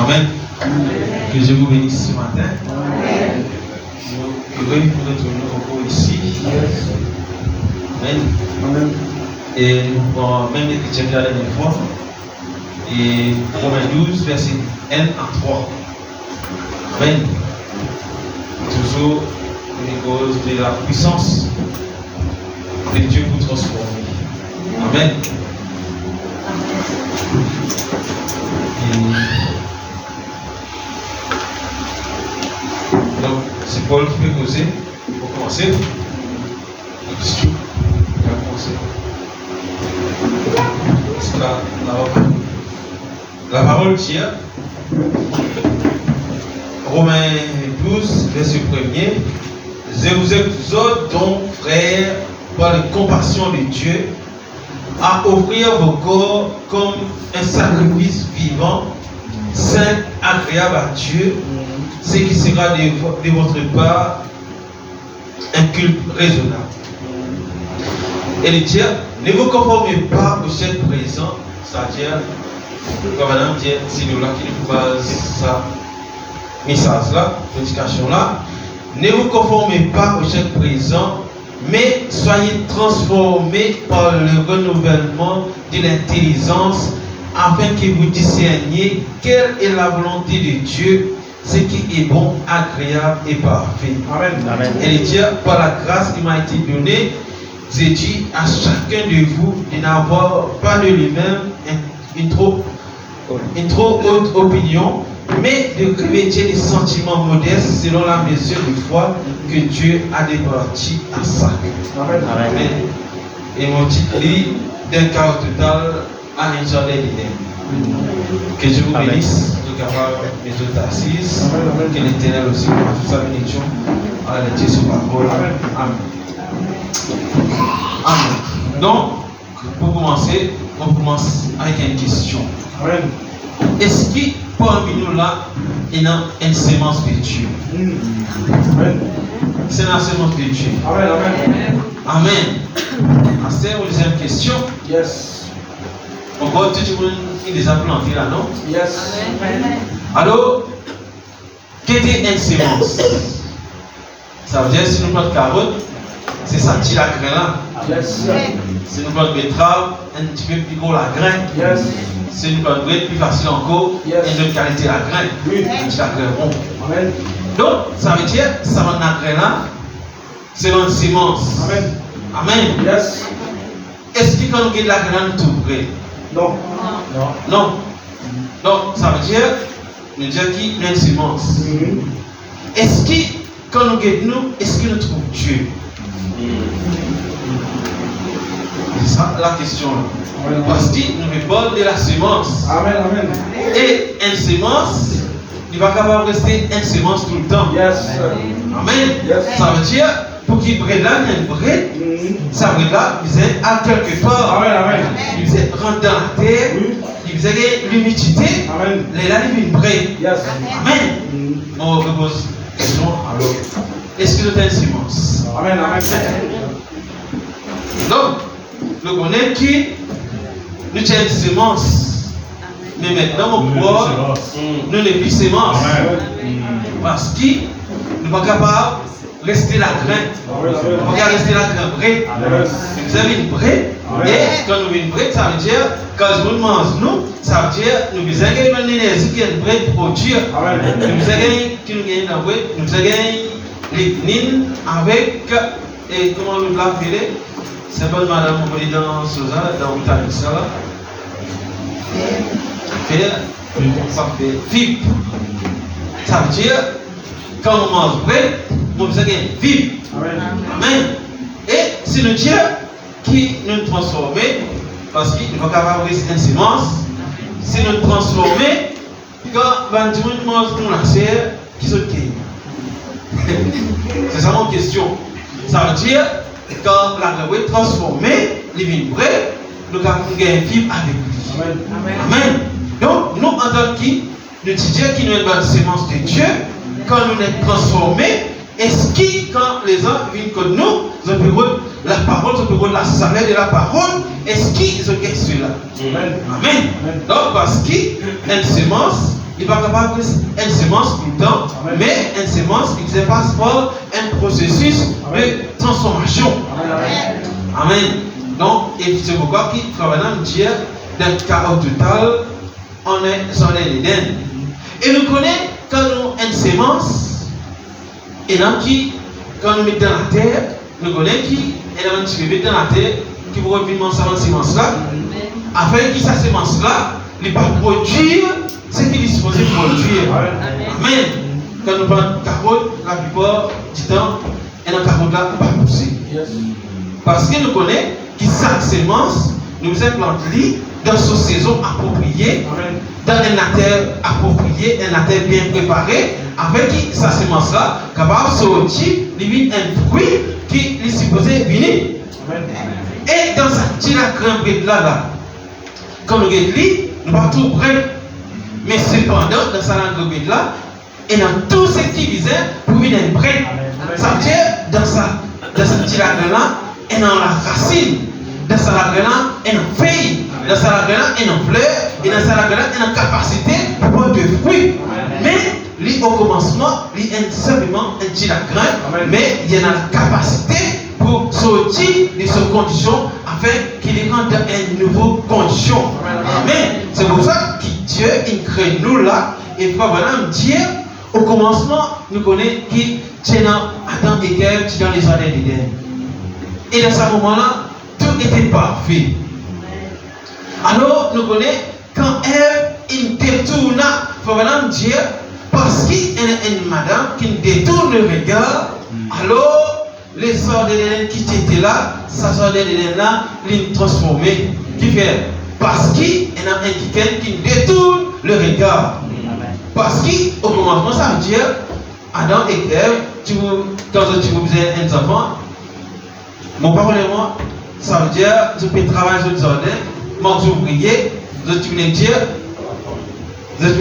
Amen. Que je vous bénisse ce matin. Nous heureux pour être nouveau ici. Amen. Amen. Et nous prenons même les chrétiens de la dernière fois. Et Romains 12, verset 1 à 3. Amen. Toujours une cause de la puissance de Dieu pour transformer. Amen. Donc, c'est Paul qui peut causer pour commencer. Question. Il va commencer. C'est la parole dit, Romains 12, verset 1er. Je vous exhorte donc, frères, par la compassion de Dieu, à offrir vos corps comme un sacrifice vivant, saint, agréable à Dieu, ce qui sera de votre part un culte raisonnable. Et il dit, ne vous conformez pas au siècle présent, c'est-à-dire, comme madame dit, c'est nous là qui nous base ça, message là, prédication là, ne vous conformez pas au siècle présent, mais soyez transformés par le renouvellement de l'intelligence afin que vous discerniez quelle est la volonté de Dieu, ce qui est bon, agréable et parfait. Amen. Amen. Et il dit, par la grâce qui m'a été donnée, j'ai dit à chacun de vous de n'avoir pas de lui-même une trop haute opinion, mais de revêtir des sentiments modestes selon la mesure de foi que Dieu a départi à ça. Amen. Amen. Et mon titre lit d'un chaos total à un jardin d'Éden. Que Dieu vous bénisse, tout capable de toutes assises. Que l'Éternel aussi fasse sa bénédiction à la lecture de sa parole. Amen. Amen. Donc, pour commencer, on commence avec une question. Amen. Est-ce que parmi nous là, il y a une sémence de Dieu? Amen. C'est la sémence de Dieu. Amen. Amen. Amen. C'est la deuxième question. Yes. On voit tout le monde qui les a plantés là, non? Yes. Amen. Alors, qu'est-ce que une sémence? Ça veut dire si nous plantons carotte, c'est ça qui la graine là. Yes. Si nous plantons betterave, un petit peu plus gros la graine. Yes. Si nous plantons plus facile encore, yes. Et de qualité la graine. Oui. La graine rond. Amen. Donc, ça veut dire, ça va la graine là, c'est une sémence. Amen. Amen. Yes. Est-ce que quand nous avons la graine tout près? Non. Non. Non. Donc, ça veut dire, nous disons qu'il y a une sémence. Est-ce que quand nous avons, est-ce que nous trouvons Dieu? C'est ça la question. Amen. Parce que nous parlons de la sémence. Amen, amen. Et une sémence, il va pas rester une sémence tout le temps. Yes. Amen. Yes. Ça veut dire, pour qu'il prenne là, il y a une vraie. Ça veut dire, il est à quelque part. Amen, amen. Il est rentré dans la terre. Il est l'humidité. Amen. Les là, il est une vraie. Yes. Amen. On repose la question. Alors, est-ce que nous avons une sémence? Amen, amen. Donc, nous connaissons qui nous avons une sémence. Mais maintenant, on croit nous les plus sémences. Parce que nous ne sommes pas capables de rester la graine. On va rester la graine vraie. Vous avez une vraie. Et quand nous avons une vraie, ça veut dire, quand nous mangeons, nous, ça veut dire, nous avons une énergie qui est une vraie pour produire. Nous avons les lignes avec, et comment nous l'appelons? C'est pas madame, on va dire dans Sosa, dans l'Italie, ça là. Ça fait vivre. Ça veut dire, quand on mange vrai, on veut vivre. Amen. Et c'est le Dieu qui nous transforme, parce qu'il ne va pas avoir une sémence, c'est nous transformer quand tout le monde mange pour la serre, qui se gagne. C'est ça mon question. Ça veut dire, quand la graine est transformée, les vignes vraies, nous avons gagné vivre avec lui. Amen. Amen. Donc, nous, en tant que nous disons qu'il nous est dans la sémence de Dieu, quand nous sommes transformés, est-ce que quand les gens viennent comme nous, ils ont la parole, ils ont la saveur de la parole, est-ce qu'ils ont gagné cela? Amen. Amen. Donc, parce qu'une sémence, il n'est pas capable de faire une semence tout le temps, mais une semence, il se passe par un processus de transformation. Amen. Donc, et c'est pourquoi il faut maintenant dire, dans le cas total, on est sur l'Éden. Et nous connaissons quand nous avons une semence, et donc quand nous mettons dans la terre, nous connaissons qui est dans la terre, qui va revenir cette semence-là, afin que cette semence-là ne va pas produire ce qu'il est supposé produire. Amen. Quand nous prenons carotte, la plupart du temps, et dans la carotte-là, ne va pas pousser. Parce que nous connaissons que chaque semence nous implante dans sa saison appropriée, dans une terre appropriée, une terre bien préparée, avec sa semence-là, capable de sortir un fruit qui est supposé venir. Et dans cette petite graine là, quand nous regardons, nous ne sommes pas tout prêts. Mais cependant, dans cette graine là, et dans tout ce qui visait pour venir prêt. Ça veut dire, dans cette petite graine là, et dans la racine, dans cette graine là, et dans la feuille, dans cette graine là, et dans la fleur, et dans cette graine là, et dans la capacité pour prendre des fruits. Mais au commencement, il y a simplement un petit grain, mais il y a la capacité pour sortir de ces conditions afin qu'il rentre dans une nouvelle condition. Amen. C'est pour ça que Dieu il crée nous là et frère Branham dire au commencement nous connaissons qui Dieu dans Adam et Ève dans les jardins d'Éden. Et dans ce moment-là, tout était parfait. Alors nous connaissons quand Ève il détourne, frère Branham dire parce qu'il y a une madame qui détourne le regard, alors les sorts d'Éden qui étaient là, ça sort d'Éden là, les transformés. Qui fait? Parce qu'il y en a un qui détourne le regard. Parce qu'au commencement, ça veut dire, Adam et Ève, quand tu vous faisais un enfant, mon papa et moi, ça veut dire, je peux travailler sur le jardin, moi je ouvrier, je veux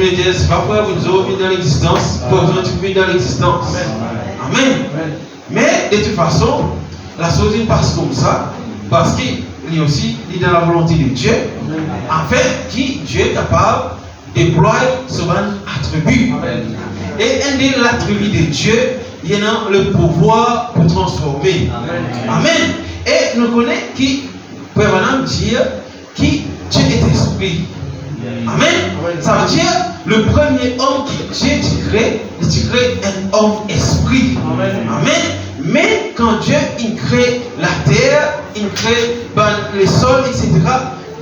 dire, c'est pas pour vous autres dans l'existence, pour vous autres dans l'existence. Amen. Mais de toute façon, la chose passe comme ça, parce qu'il est aussi dans la volonté de Dieu, afin que Dieu est capable de déployer son attribut. Et un des attributs de Dieu, il y a le pouvoir pour transformer. Amen. Et nous connaissons qui peut maintenant dire que Dieu est esprit. Amen. Ça veut dire le premier homme qui Dieu crée, il crée un homme esprit. Amen. Mais quand Dieu il crée la terre, il crée les sols, etc.,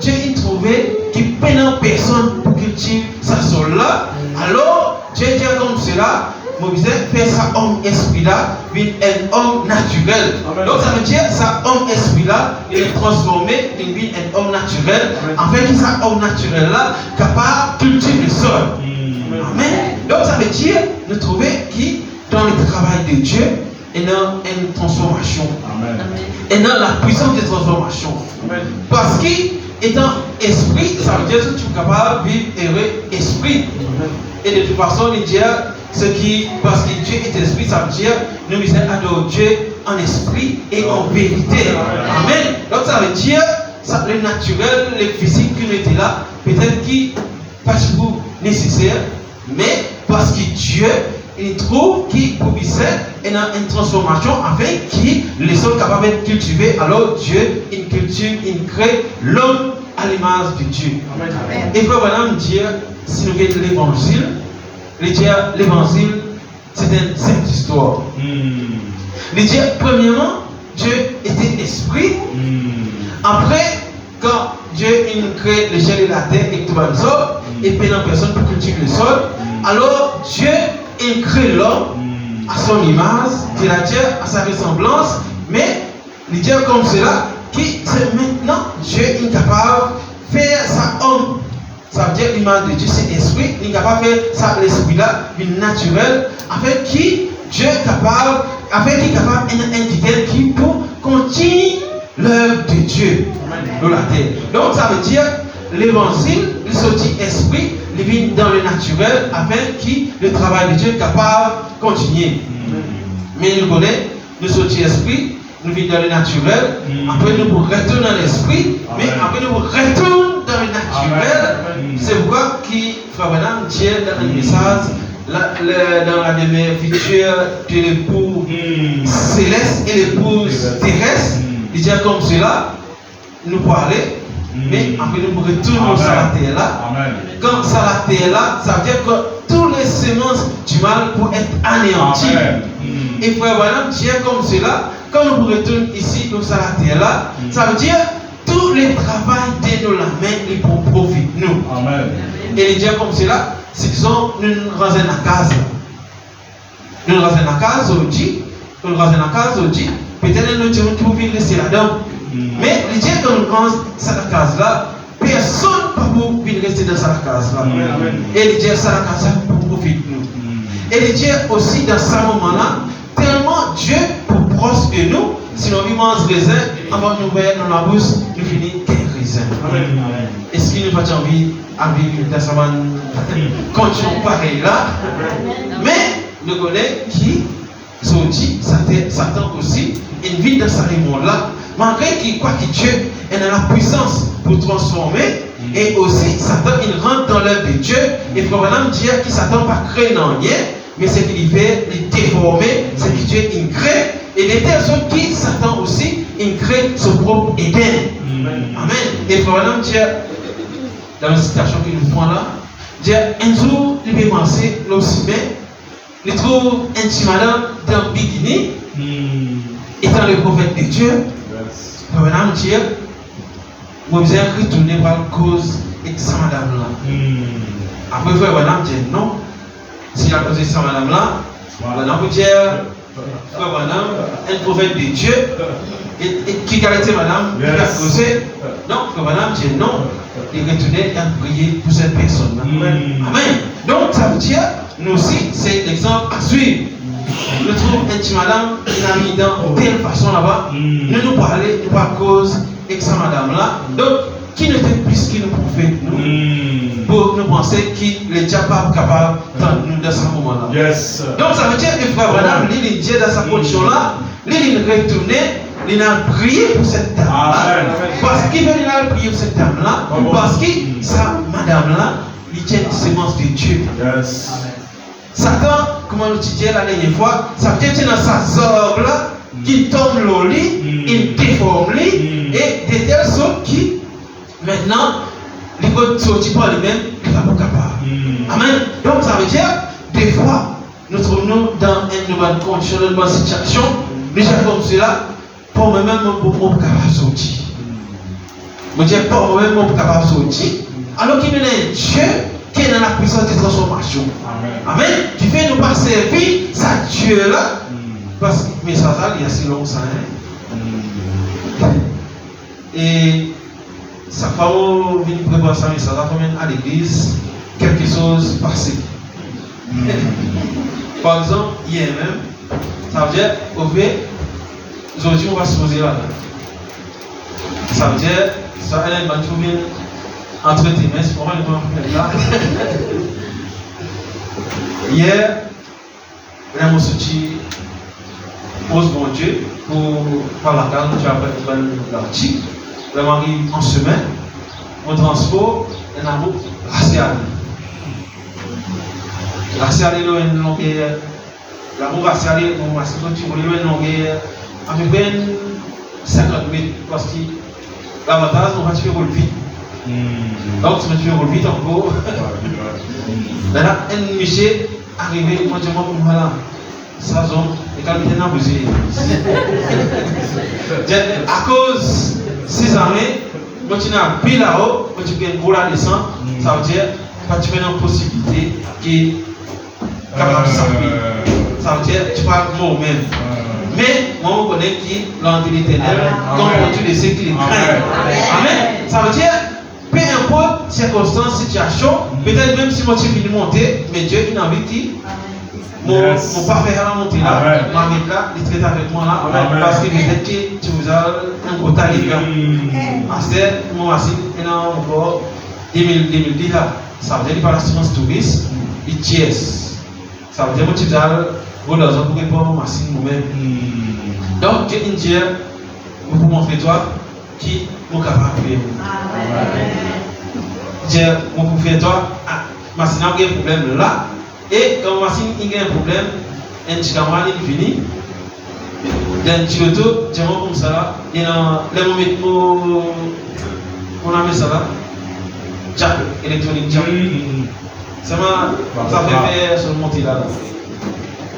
Dieu il trouvait qu'il n'y a personne pour cultiver sa sol là. Alors Dieu dit comme cela, Moïse fait ça homme esprit là, un homme naturel. Donc ça veut dire ça homme esprit là, il est transformé, il devient un homme naturel, afin que ça homme naturel là capable de cultiver le sol. Amen. Donc ça veut dire de trouver qui dans le travail de Dieu et dans une transformation. Amen. Et dans la puissance de transformation. Amen. Parce qu'étant esprit, ça veut dire que tu es capable de vivre heureux esprit. Amen. Et de toute façon, il dit ce qui, parce que Dieu est esprit, ça veut dire nous adorons Dieu en esprit et en vérité. Amen. Donc ça veut dire ça, le naturel, le physique qui était là, peut-être qui pas toujours nécessaire, mais parce que Dieu il trouve qu'il pouvait y a une transformation afin que les sols capables de cultiver. Alors Dieu il cultive, il crée l'homme à l'image de Dieu. Amen. Et frère Branham dit, si nous regardons l'évangile, c'est une simple histoire. Il dit, premièrement, Dieu était esprit. Après, quand Dieu il crée le ciel et la terre et tout le sol, et puis la personne pour cultiver le sol, alors Dieu il crée l'homme à son image, c'est-à-dire à sa ressemblance, mais il dit comme cela, qui c'est maintenant Dieu est capable de faire ça homme. Ça veut dire l'image de Dieu, c'est l'esprit, il est capable de faire ça, l'esprit-là, une naturelle, afin que Dieu est capable, d'indiquer qui pour continuer l'œuvre de Dieu dans la terre. Donc ça veut dire l'évangile, il sortit esprit, il vient dans le naturel afin que le travail de Dieu est capable de continuer. Mais nous connaissons, nous sortis esprit, nous vivons dans le naturel, après nous retournons dans l'esprit, mais après nous retournons dans le naturel. C'est pourquoi Frère Branham dit dans un message, dans la demeure future de l'époux céleste et l'épouse terrestre, il dit comme cela, nous parler, mais après nous retournons sur la terre là. Quand sur la terre là, ça veut dire que toutes les semences du mal pour être anéanties. Et Frère Branham dit comme cela, quand nous retournons ici, nous sur la terre là, ça veut dire tout le travail de nos mains, il pour profiter nous. Amen. Et il dit comme cela, c'est qu'ils ont une raison à casa. Nous raison à casa aujourd'hui, nous raison à casa aujourd'hui, peut-être nous dirons qu'il faut venir rester là-dedans. Mais il dit que nous rangeons cette case là, personne ne peut venir rester dans cette case là. Et il dit que cette case là pour profiter nous. Et il dit aussi dans ce moment-là, tellement Dieu pour proche de nous, sinon il mange raisin, avant de nous voir dans la bouche, nous finissons qu'un raisin. Est-ce qu'il nous fait envie à vivre dans ce condition pareil là? Mais nous connaissons qui sorti, Satan aussi, une vie dans ce monde là, malgré qu'il croit que Dieu est dans la puissance pour transformer, et aussi Satan il rentre dans l'œuvre de Dieu, et Frère Branham dit que Satan pas créer non rien, mais c'est qu'il fait les déformer, c'est que Dieu il crée, et de telle sorte que Satan aussi il crée son propre Éden. Amen. Et Frère Branham dit dans la situation qu'il nous prend là, dit un jour il peut penser l'aussi bien, il trouve un petit madame dans le bikini, étant le prophète de Dieu. Frère Branham dit vous avez retourné par la cause de cette madame là. Après Frère Branham dit non. Si la cause de cette madame là, Branham vous dit Frère Branham, un prophète de Dieu, et qui a été madame, qui a causé. Non, Frère Branham dit non. Il retournait et a prié pour cette personne là. Amen. Donc ça veut dire, nous aussi, c'est l'exemple à suivre. Nous trouvons un petit madame qui a mis dans telle façon là-bas. Nous parler de par cause de cette madame là. Donc, qui n'était plus que nous prophètes, nous, pour nous penser qu'il n'est déjà pas capable de nous dans ce moment-là. Yes. Donc ça veut dire que Frère Branham, il dit dans sa condition-là, il retournait, il a prié pour cette dame-là. Parce qu'il veut prier pour cette dame-là, parce que sa madame-là, il tient une sémence de Dieu. Yes. Satan, comme on dit la dernière fois, ça veut dire que dans sa zorgue-là, qu'il tombe le lit, il déforme lit, et de telle sorte qu'il maintenant, les codes sortis par lui-même, il va pas capable. Amen. Donc ça veut dire, des fois, nous trouvons dans une nouvelle condition, une nouvelle situation, déjà comme cela, pour moi-même, je ne peux pas capable de sortir. Je dis pour moi-même, je ne peux pas capable de sortir. Alors qu'il y a un Dieu qui est dans la puissance de transformation. Amen. Qui fait nous pas servir ce Dieu-là. Parce que mais ça, il y a si long ça. Et ça fait venir préparer ça, mais ça va quand à l'église, quelque chose passé. Par exemple, hier même, ça veut dire, au fait, aujourd'hui on va se poser là. Ça veut dire, ça elle va trouver entre tes mains, c'est pour moi le là. Hier, on a sorti pose mon Dieu pour par la carte, tu as fait l'article. Le mari en semaine, on transport un amour racial. Racial est une longueur, l'amour racial est une longueur à peu près 50 mètres parce que l'avantage, on va tuer le vite. Donc, si on tuer le vite encore, maintenant, un monsieur arrivé, moi je m'en vais voilà. Ça zone, et quand il est abusé. À cause de ces années, quand tu as pris là-haut, quand tu as une boule à descendre, ça veut dire que tu as une possibilité qui est capable de s'appuyer. Ça veut dire que tu parles mot même. Mais moi, on connaît qui l'entité l'éternel, comme tu le sais qu'il est craint. Amen. Ça veut dire, peu importe circonstance, situation, peut-être même si moi tu finis de monter, mais Dieu il a envie qui. Mon papa est à la montée là, Marie là, il traite avec moi là, parce que peut-être que tu vous as un quota les gars. C'est moi aussi, il y a encore 2010 là, ça veut dire par l'assurance touriste, il ties. Ça veut dire que tu as vos raisons pour répondre à machine nous-mêmes. Donc, Dieu il dit, pour montrer toi qui est capable de faire. Dieu, pour faire toi, machine a un problème là. Et quand la machine a un problème, un petit camarade est venu. Dans le petit auto, tu vois comme ça là. Et dans les moments où on a mis ça là, jack, électronique jack. Ça fait faire sur le monter là.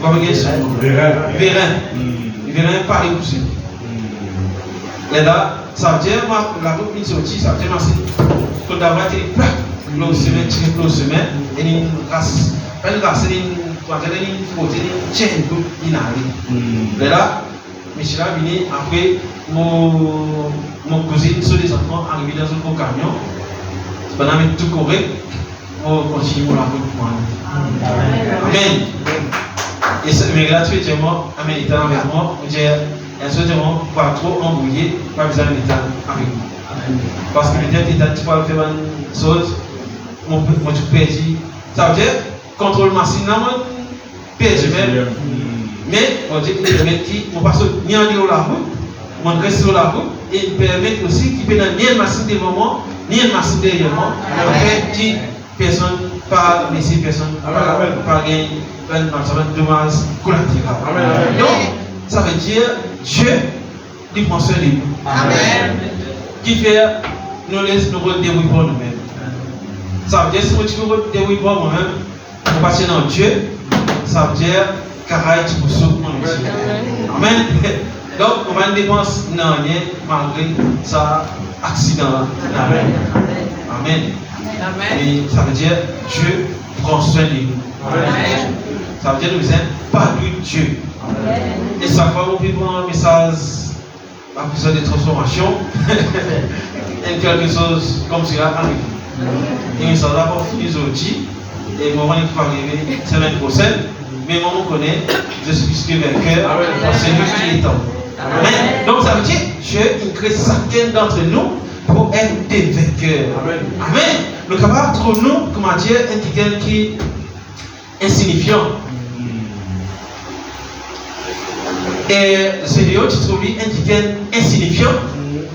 Vous voyez ça? Vérin, pas les pousser. Et là, ça veut dire, la route est sortie, ça veut dire, quand d'abord, tu es là, semaine, et une race, une côté, une chaîne, une arrive. Et là, Michel a venu, après, mon cousin, sur les enfants, arrivé dans un gros camion, c'est pas tout correct, on continue la route. Amen. Et mais gratuitement, Amen, il est avec moi, on dit, un seul pas trop embrouillé, pas besoin d'être avec moi. Parce que peut-être que tu vas faire une chose, mon tu perds. Ça veut dire, contrôle machine, non, perds même. Mais, on dit qu'il permet qui, on passe ni en haut la route, on reste sur la route, et il permet aussi qu'il peut ni une machine devant moi, ni une machine derrière moi. En fait, personne, pas laisser personne, pas gagner, pas de dommage collatéral. Donc, ça veut dire Dieu, il prend soin de nous. Amen. Qui fait nous laisse nous redérouiller pour nous-mêmes. Ça veut dire si tu veux redérouiller pour moi-même, on passe dans Dieu, ça veut dire carré tu peux sauver mon Dieu. Amen. Donc on va dépenser dans rien malgré ça accident. Amen. Amen. Et ça veut dire Dieu prend soin de nous. Amen. Ça veut dire nous sommes pas de Dieu. Et ça va vous prendre un message à besoin de transformation. Et quelque chose comme cela arrive. Et nous sommes là pour finir aujourd'hui. Et le moment qui va arriver la semaine prochaine. Mais moi, on connaît, je suis plus que vainqueur. C'est lui qui est temps. Amen. Donc ça veut dire Dieu il crée chacun d'entre nous pour être des vainqueurs. Amen. Le capable pour nous, comment dire, est quelqu'un qui est insignifiant. Et c'est lui qui trouve un insignifiant,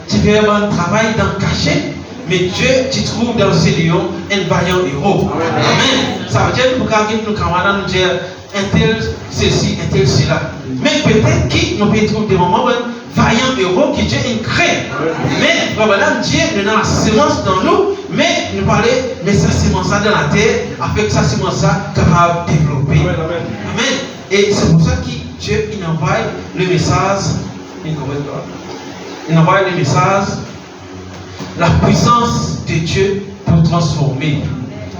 tu fais un travail dans le cachet, mais Dieu, tu trouves dans ce lion un vaillant héros. Amen. Ça veut dire que nous camarades nous dire un tel ceci, un tel cela. Mais peut-être qu'il nous peut trouver des moments un vaillant héros qui Dieu crée. Mais probablement Dieu nous a la sémence dans nous, mais nous parler, mais ça sémence dans la terre, avec ça sémence capable de développer. Amen. Et c'est pour ça que Dieu il envoie le message, il envoie le message, la puissance de Dieu pour transformer.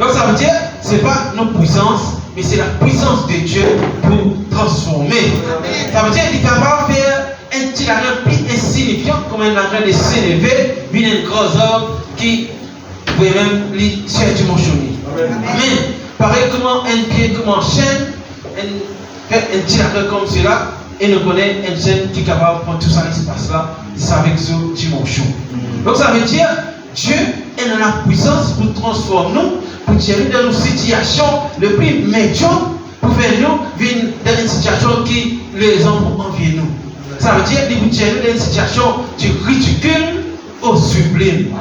Donc ça veut dire, ce n'est pas notre puissance, mais c'est la puissance de Dieu pour transformer. Ça veut dire qu'il est capable de faire un petit arrêt plus insignifiant, comme un arrêt de s'élever, puis un gros homme qui peut même lui faire du mentionner. Amen. Pareil comment un pied comme en chaîne, un petit arrêt comme cela, et nous connaissons un chaîne qui est capable de prendre tout ça qui se passe là, c'est avec ce dimension. Donc ça veut dire, Dieu est dans la puissance pour transformer nous, pour tirer dans nos situations le plus médiocre, pour faire nous vivre dans une situation qui les hommes envient nous. Ça veut dire, pour tirer dans une situation du ridicule au sublime.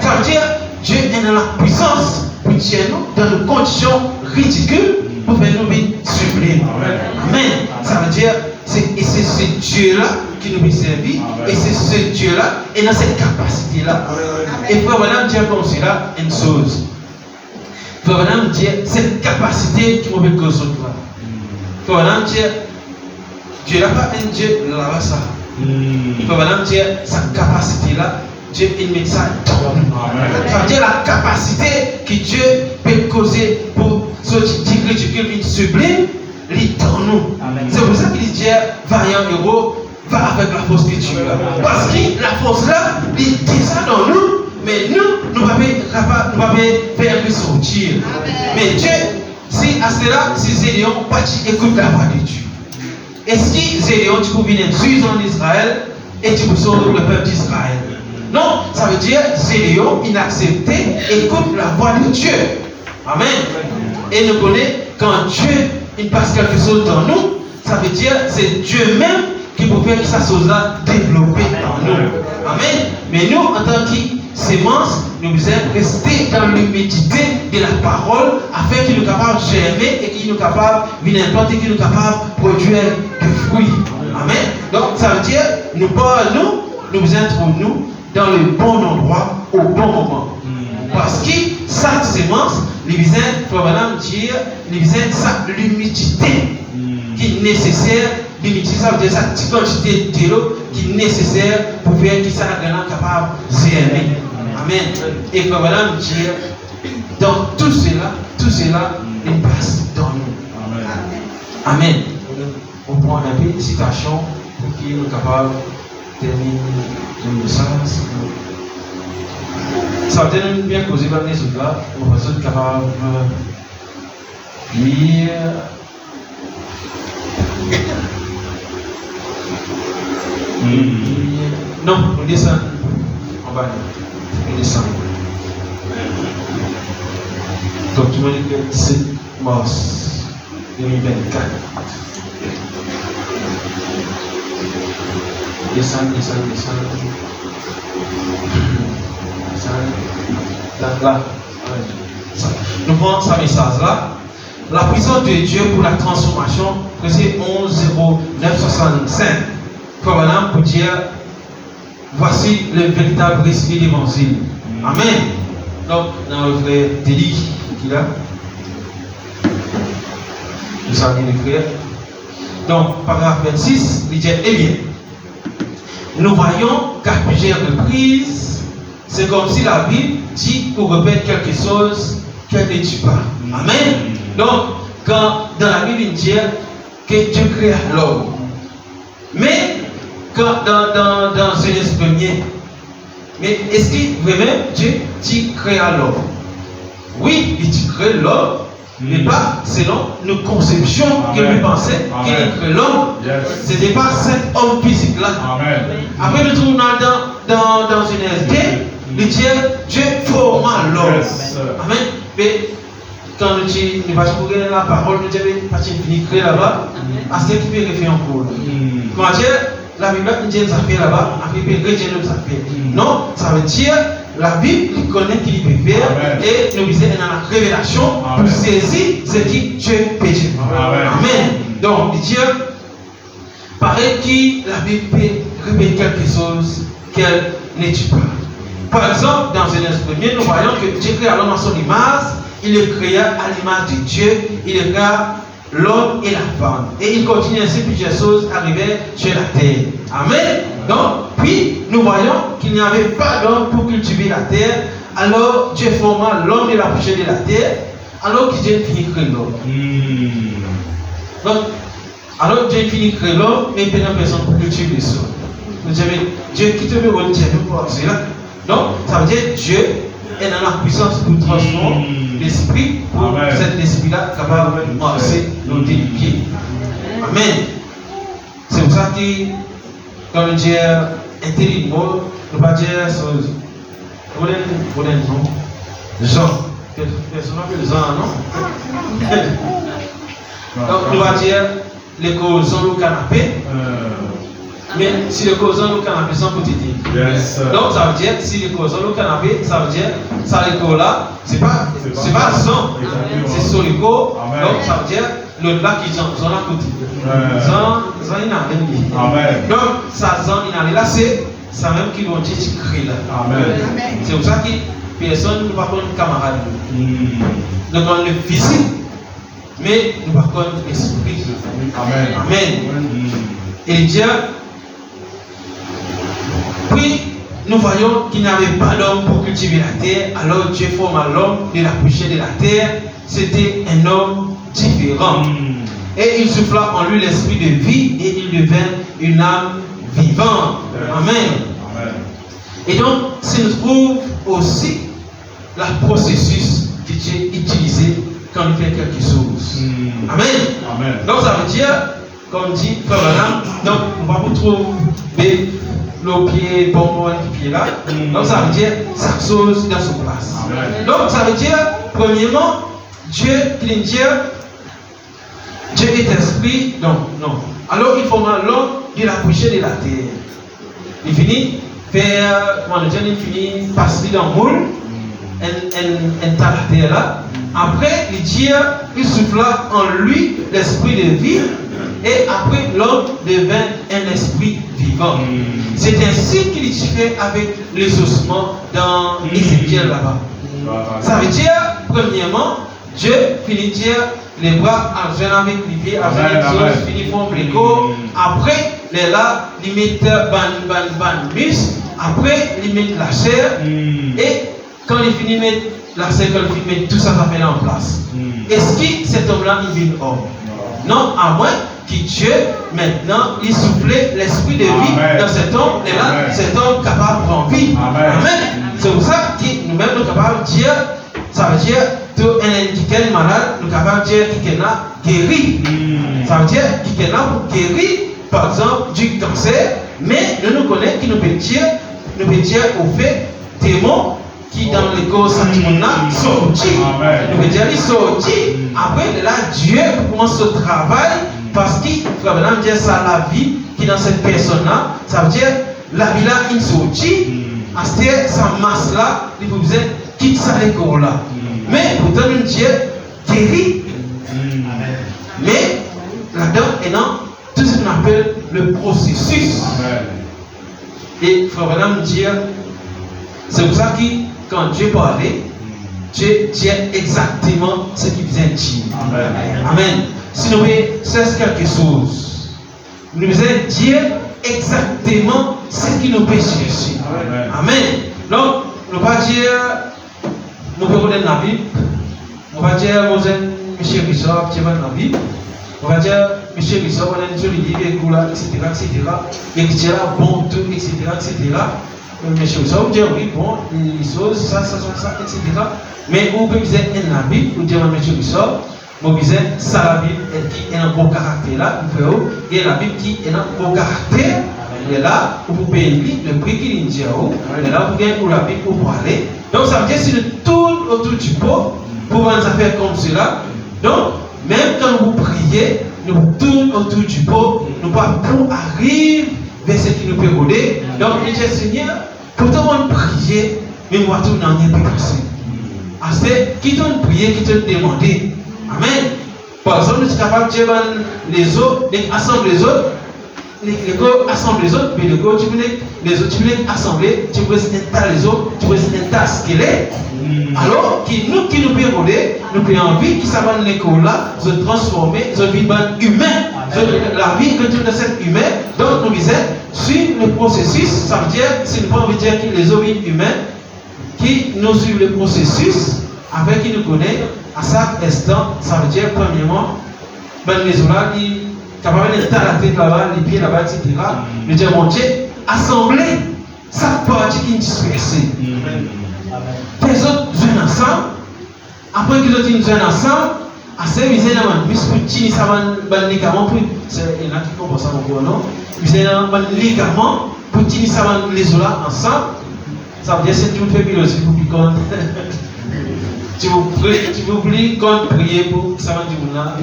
Ça veut dire, Dieu est dans la puissance pour tirer nous dans nos conditions ridicules, pour faire nous vivre sublime. Amen. Ça veut dire, c'est ce Dieu-là qui nous peut servir, et c'est ce Dieu-là, et dans cette capacité-là. Et pour madame dire comme cela, une chose. Pour madame dire, cette capacité qui nous peut recevoir. Pour madame dire, Dieu n'a pas un Dieu là-bas ça. Pour madame dire, sa capacité-là, Dieu il met ça dans nous. Ça veut dire la capacité que Dieu peut causer pour ce ridicule sublime, il est dans nous. C'est pour ça qu'il dit, vaillant héros, va avec la force que tu as. Parce que la force là, il est déjà dans nous, mais nous ne pouvons pas faire le sortir. Mais Dieu, si à cela, si Zéléon, pas écoute la voix de Dieu. Est-ce que Zéléon, tu peux venir juger en Israël et tu peux sauver le peuple d'Israël? Non, ça veut dire Zéléon, inaccepté, écoute la voix de Dieu. Amen. Et nous connaissons quand Dieu il passe quelque chose dans nous, ça veut dire c'est Dieu même qui peut faire que cette chose-là développer en nous. Amen. Mais nous, en tant sémence, nous devons rester dans l'humidité de la parole afin qu'il nous capable de germer et qu'il nous capable de implanter, qu'il nous capable de produire des fruits. Amen. Donc ça veut dire, nous devons être nous dans le bon endroit au bon moment. Parce que cette sémence, les visins, dire, les visins, l'humidité qui est nécessaire, l'humidité, ça veut dire cette petite quantité d'eau qui est nécessaire pour faire qu'il soit capable de germer. Amen. Et voilà dire, dans tout cela, il passe dans nous. Amen. On prend un peu de citation pour qu'il soit capable de terminer le message. Ça va être bien causé par les autres là, on va être capable de lire. Non, on descend en bas. On descend. Donc, tout le monde est le 17 mars 2024. Descend. Là. Nous prenons ce message-là. La puissance de Dieu pour la transformation, verset 11-09-65. Comme pour dire, voici le véritable esprit de l'évangile. Amen. Donc, dans le frère Déli, qui est là, nous allons l'écrire. Donc, paragraphe 26, il dit, eh bien, nous voyons qu'à plusieurs reprises, c'est comme si la Bible dit ou répète quelque chose qu'elle ne dit pas. Amen. Donc, quand dans la Bible, il dit que Dieu crée l'homme. Mais, quand dans Genèse 1er, mais est-ce que vraiment Dieu dit créer l'homme? Oui, il dit créer l'homme, mais pas selon nos conceptions que nous pensons qu'il crée l'homme. Ce n'était pas cet homme physique-là. Après, nous trouvons dans Genèse 2, il dit Dieu forma l'homme. Amen. Mais quand nous disons, nous passons pour la parole, nous disons, pas fini créer là-bas, à ce qui peut refaire en cours. Comment dire? La Bible dit que ça fait là-bas, après il peut dire que ça fait. Non, ça veut dire la Bible il connaît qu'il peut faire et nous disons dans la révélation pour saisir ce qui Dieu peut dire. Amen. Donc, il dit, pareil que la Bible peut répéter quelque chose qu'elle ne dit pas. Par exemple, dans Genèse 1er, nous voyons que Dieu créa l'homme à son image, il le créa à l'image de Dieu, il le créa l'homme et la femme. Et il continue ainsi, plusieurs choses arrivaient sur la terre. Amen. Donc, puis nous voyons qu'il n'y avait pas d'homme pour cultiver la terre. Alors Dieu forma l'homme de la poussière de la terre. Alors que Dieu finit créer l'homme. Donc, alors Dieu finit créer l'homme, mais il n'y a personne pour cultiver le sol. Dieu quitte le rôle de Dieu pour cela. Donc, ça veut dire Dieu est dans la puissance pour transformer l'esprit, pour cet esprit-là capable de marcher dans tes pieds. Amen. C'est pour ça que, comme Dieu intelligent, ne pas dire pour les noms. Jean. Personne appelle Jean, non? Donc, nous va dire les causes dans le canapé. Mais si les causes dans le canapé sont petites. Donc, ça veut dire, si les causes dans le canapé, ça veut dire, ça l'écho là, c'est pas Jean, c'est sur l'écho. Donc, ça veut dire, l'autre là qui Jean à côté. Jean, il n'a rien dit. Donc, ça, Jean, il n'a rien là, c'est ça même qui vont dire, tu crées là. C'est pour ça que personne ne va prendre camarade. Donc, on le physique, mais nous va prendre l'esprit. Amen. Et Dieu, puis nous voyons qu'il n'y avait pas d'homme pour cultiver la terre, alors Dieu forma l'homme de la poussière de la terre. C'était un homme différent. Et il souffla en lui l'esprit de vie et il devint une âme vivante. Amen. Et donc, ça nous trouve aussi le processus que Dieu utilisé quand il fait quelque chose. Amen. Donc, ça veut dire, comme dit Frère Branham, donc on va vous trouver le pied bon, le pied là. Donc, ça veut dire chaque chose dans sa place. Donc, ça veut dire, premièrement, Dieu est esprit. Non. Alors, il forma l'homme de la poussière de la terre. Il finit faire, quand le Dieu finit, passer dans le moule, en terre là. Après, il souffla en lui l'esprit de vie, et après l'homme devint un esprit vivant. C'est ainsi qu'il fait avec les ossements dans Ézéchiel là-bas. Ça veut dire, premièrement, Dieu finit dire les bras en jeune avec les pieds, en jeune finit font l'écho. Après, les là, ils mettent ban muscle. Après, ils mettent la chair. Et quand il finit de mettre la chair, quand il finit de mettre tout ça, ça fait là en place. Est-ce que cet homme-là, il vit homme? Non, à moins que Dieu, maintenant, il soufflait l'esprit de vie dans cet homme. Et là, cet homme capable de prendre vie. Amen. C'est pour ça que nous-mêmes, nous sommes capables de dire, ça veut dire, tout un indiqué malade, nous sommes capables de dire qu'il est là guéri. Ça veut dire qu'il est là pour guérir, par exemple, du cancer, mais nous connaissons qu'il nous peut dire au fait, démon qui dans le corps sentiment sorti. Nous peut dire, il sorti. Après, là, Dieu commence ce travail parce qu'il faut dire ça, la vie qui est dans cette personne-là, ça veut dire, la vie là, il sorti. À sa masse là, il faut dire quitte ça les corps là. Mais pourtant Dieu guérit. Mais là-dedans, et non, tout ce qu'on appelle le processus. Et il faut vraiment dire, c'est pour ça que quand Dieu parlait, Dieu dit exactement ce qu'il faisait dire. Amen. Si nous cesse quelque chose, nous devons dire exactement ce qui nous peut chercher. Amen. Donc, nous ne pouvons pas dire, nous pouvons connaître la Bible. On va dire, mon monsieur Richard, tu vas dans la Bible. On va dire, monsieur Richard, on a une jolie vie, etc. Et qui tient là, bon, tout, etc. Monsieur Richard, on dit, oui, bon, les choses, ça, etc. Mais on peut dire, la Bible, on dit, monsieur Richard, on disait, ça, la Bible, qui est un bon caractère là, et la Bible qui est un bon caractère. Et là, vous payez le prix qu'il dit, et là, vous gagnez pour la Bible pour parler. Donc, ça veut dire que si nous tournons autour du pot, pour une affaire comme cela, donc, même quand vous priez, nous tournons autour du pot, nous pas pour arriver vers ce qui nous peut rouler. Donc, il dit, Seigneur, pourtant, on prie, mais moi, tout n'en est plus passé. C'est qui t'ont prié, qui t'ont demandé. Amen. Par exemple, nous sommes capables de dire les autres, assembler les autres. Les go assemblent les autres, mais les go, tu voulais les autres, tu voulais assembler, tu voulais installer les autres, tu voulais installer ce qu'il est. Alors, nous qui nous pouvons rouler, nous avons envie qui s'avance l'école là, se transformer, se vivre humain, la vie que tu as cette humain. Donc, nous disons, suivre le processus, ça veut dire, c'est pas envie de dire que les hommes humains, qui nous suivent le processus, avec qui nous connaissent, à chaque instant, ça veut dire, premièrement, les autres là, qui capable de la tête là-bas, les pieds là-bas, etc. Le Dieu, mon Dieu, assembler chaque partie qui est dispersée. Les autres viennent ensemble. Après que les autres viennent ensemble, à ce moment-là, ils ont un ligament pour. Il y en a qui comprennent ça beaucoup, non? Ils ont un ligament pour tenir les autres ensemble. Ça veut dire que si tu fais piloter pour qu'ils comptent. Tu veux oublier quand prier pour que ça va dire là.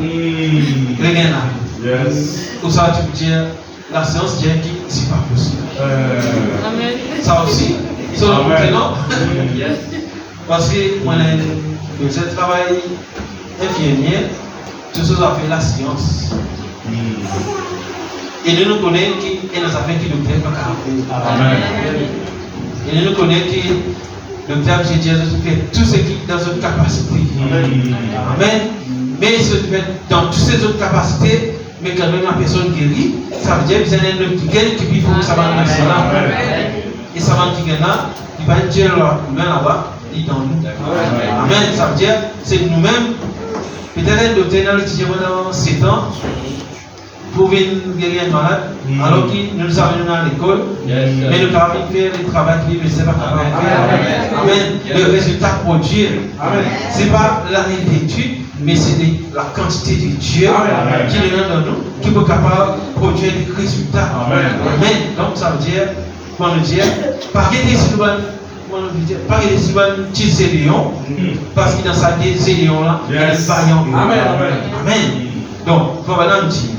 Rien là. Yes. Pour ça, tu peux dire, la séance dit que c'est pas possible. Amen. Ça aussi, c'est le non? Parce que moi, je travaille infirmier, tout ça a fait la science. Et nous connaissons qu'il y a des affaires qui nous plaisent pas. Amen. Et nous connaissons que le diable, j'ai dit, fait tout ce qui est dans notre capacité. Amen. Mais dans toutes ces autres capacités, mais quand même la personne guérit, ça veut dire que vous avez un petit gain qui vit pour que ça va dans là. Et ça va qui là, il va dire là-bas, il est dans nous. Amen. Ça veut dire c'est nous-mêmes, peut-être un docteur dans l'étudiant pendant 7 ans, pour venir guérir un malade, alors que nous avons dans l'école, mais nous avons fait le travail qui ne sait pas capable de faire. Amen. Le résultat produit, ce n'est pas l'année d'études, mais c'est la quantité de Dieu qui est dans nous, qui peut capable de produire des résultats. Amen. Donc ça veut dire, on nous dit, pas qu'il y ait des petits zélions, parce que dans sa zélion là, il y a des vaillants. Amen. Donc, il faut maintenant dire.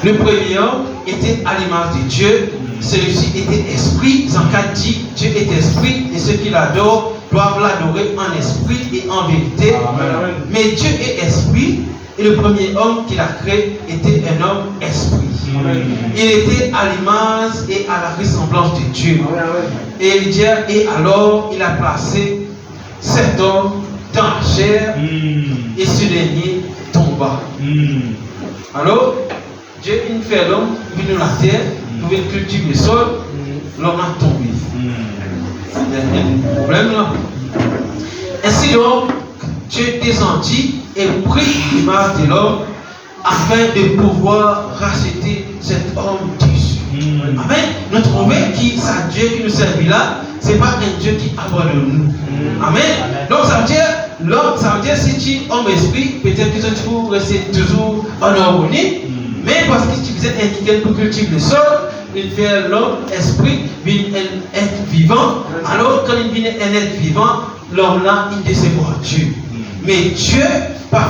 Le premier homme était à l'image de Dieu, Celui-ci était esprit. Jean 4 dit, Dieu est esprit et ceux qui l'adorent doivent l'adorer en esprit et en vérité. Amen. Mais Dieu est esprit et le premier homme qu'il a créé était un homme esprit. Amen. Il était à l'image et à la ressemblance de Dieu. Amen. Et il dit, et alors il a placé cet homme dans la chair et ce dernier tomba. Alors, Dieu il fait l'homme, il vient dans la terre, il vient cultiver le sol, l'homme a tombé. Il y a un problème là. Ainsi donc, Dieu descendit et prit l'image de l'homme afin de pouvoir racheter cet homme déçu. Amen. Nous trouvons que c'est Dieu qui nous servit là, ce n'est pas un Dieu qui abandonne nous. Amen. Donc ça veut dire, l'homme, ça veut dire si tu es homme esprit, peut-être que tu peux rester toujours en harmonie, mais parce que tu faisais un quelqu'un pour cultiver le sol, il fait l'homme esprit, un être vivant. Alors quand il vient un être vivant, l'homme là, il décevoir Dieu. Mais Dieu, pas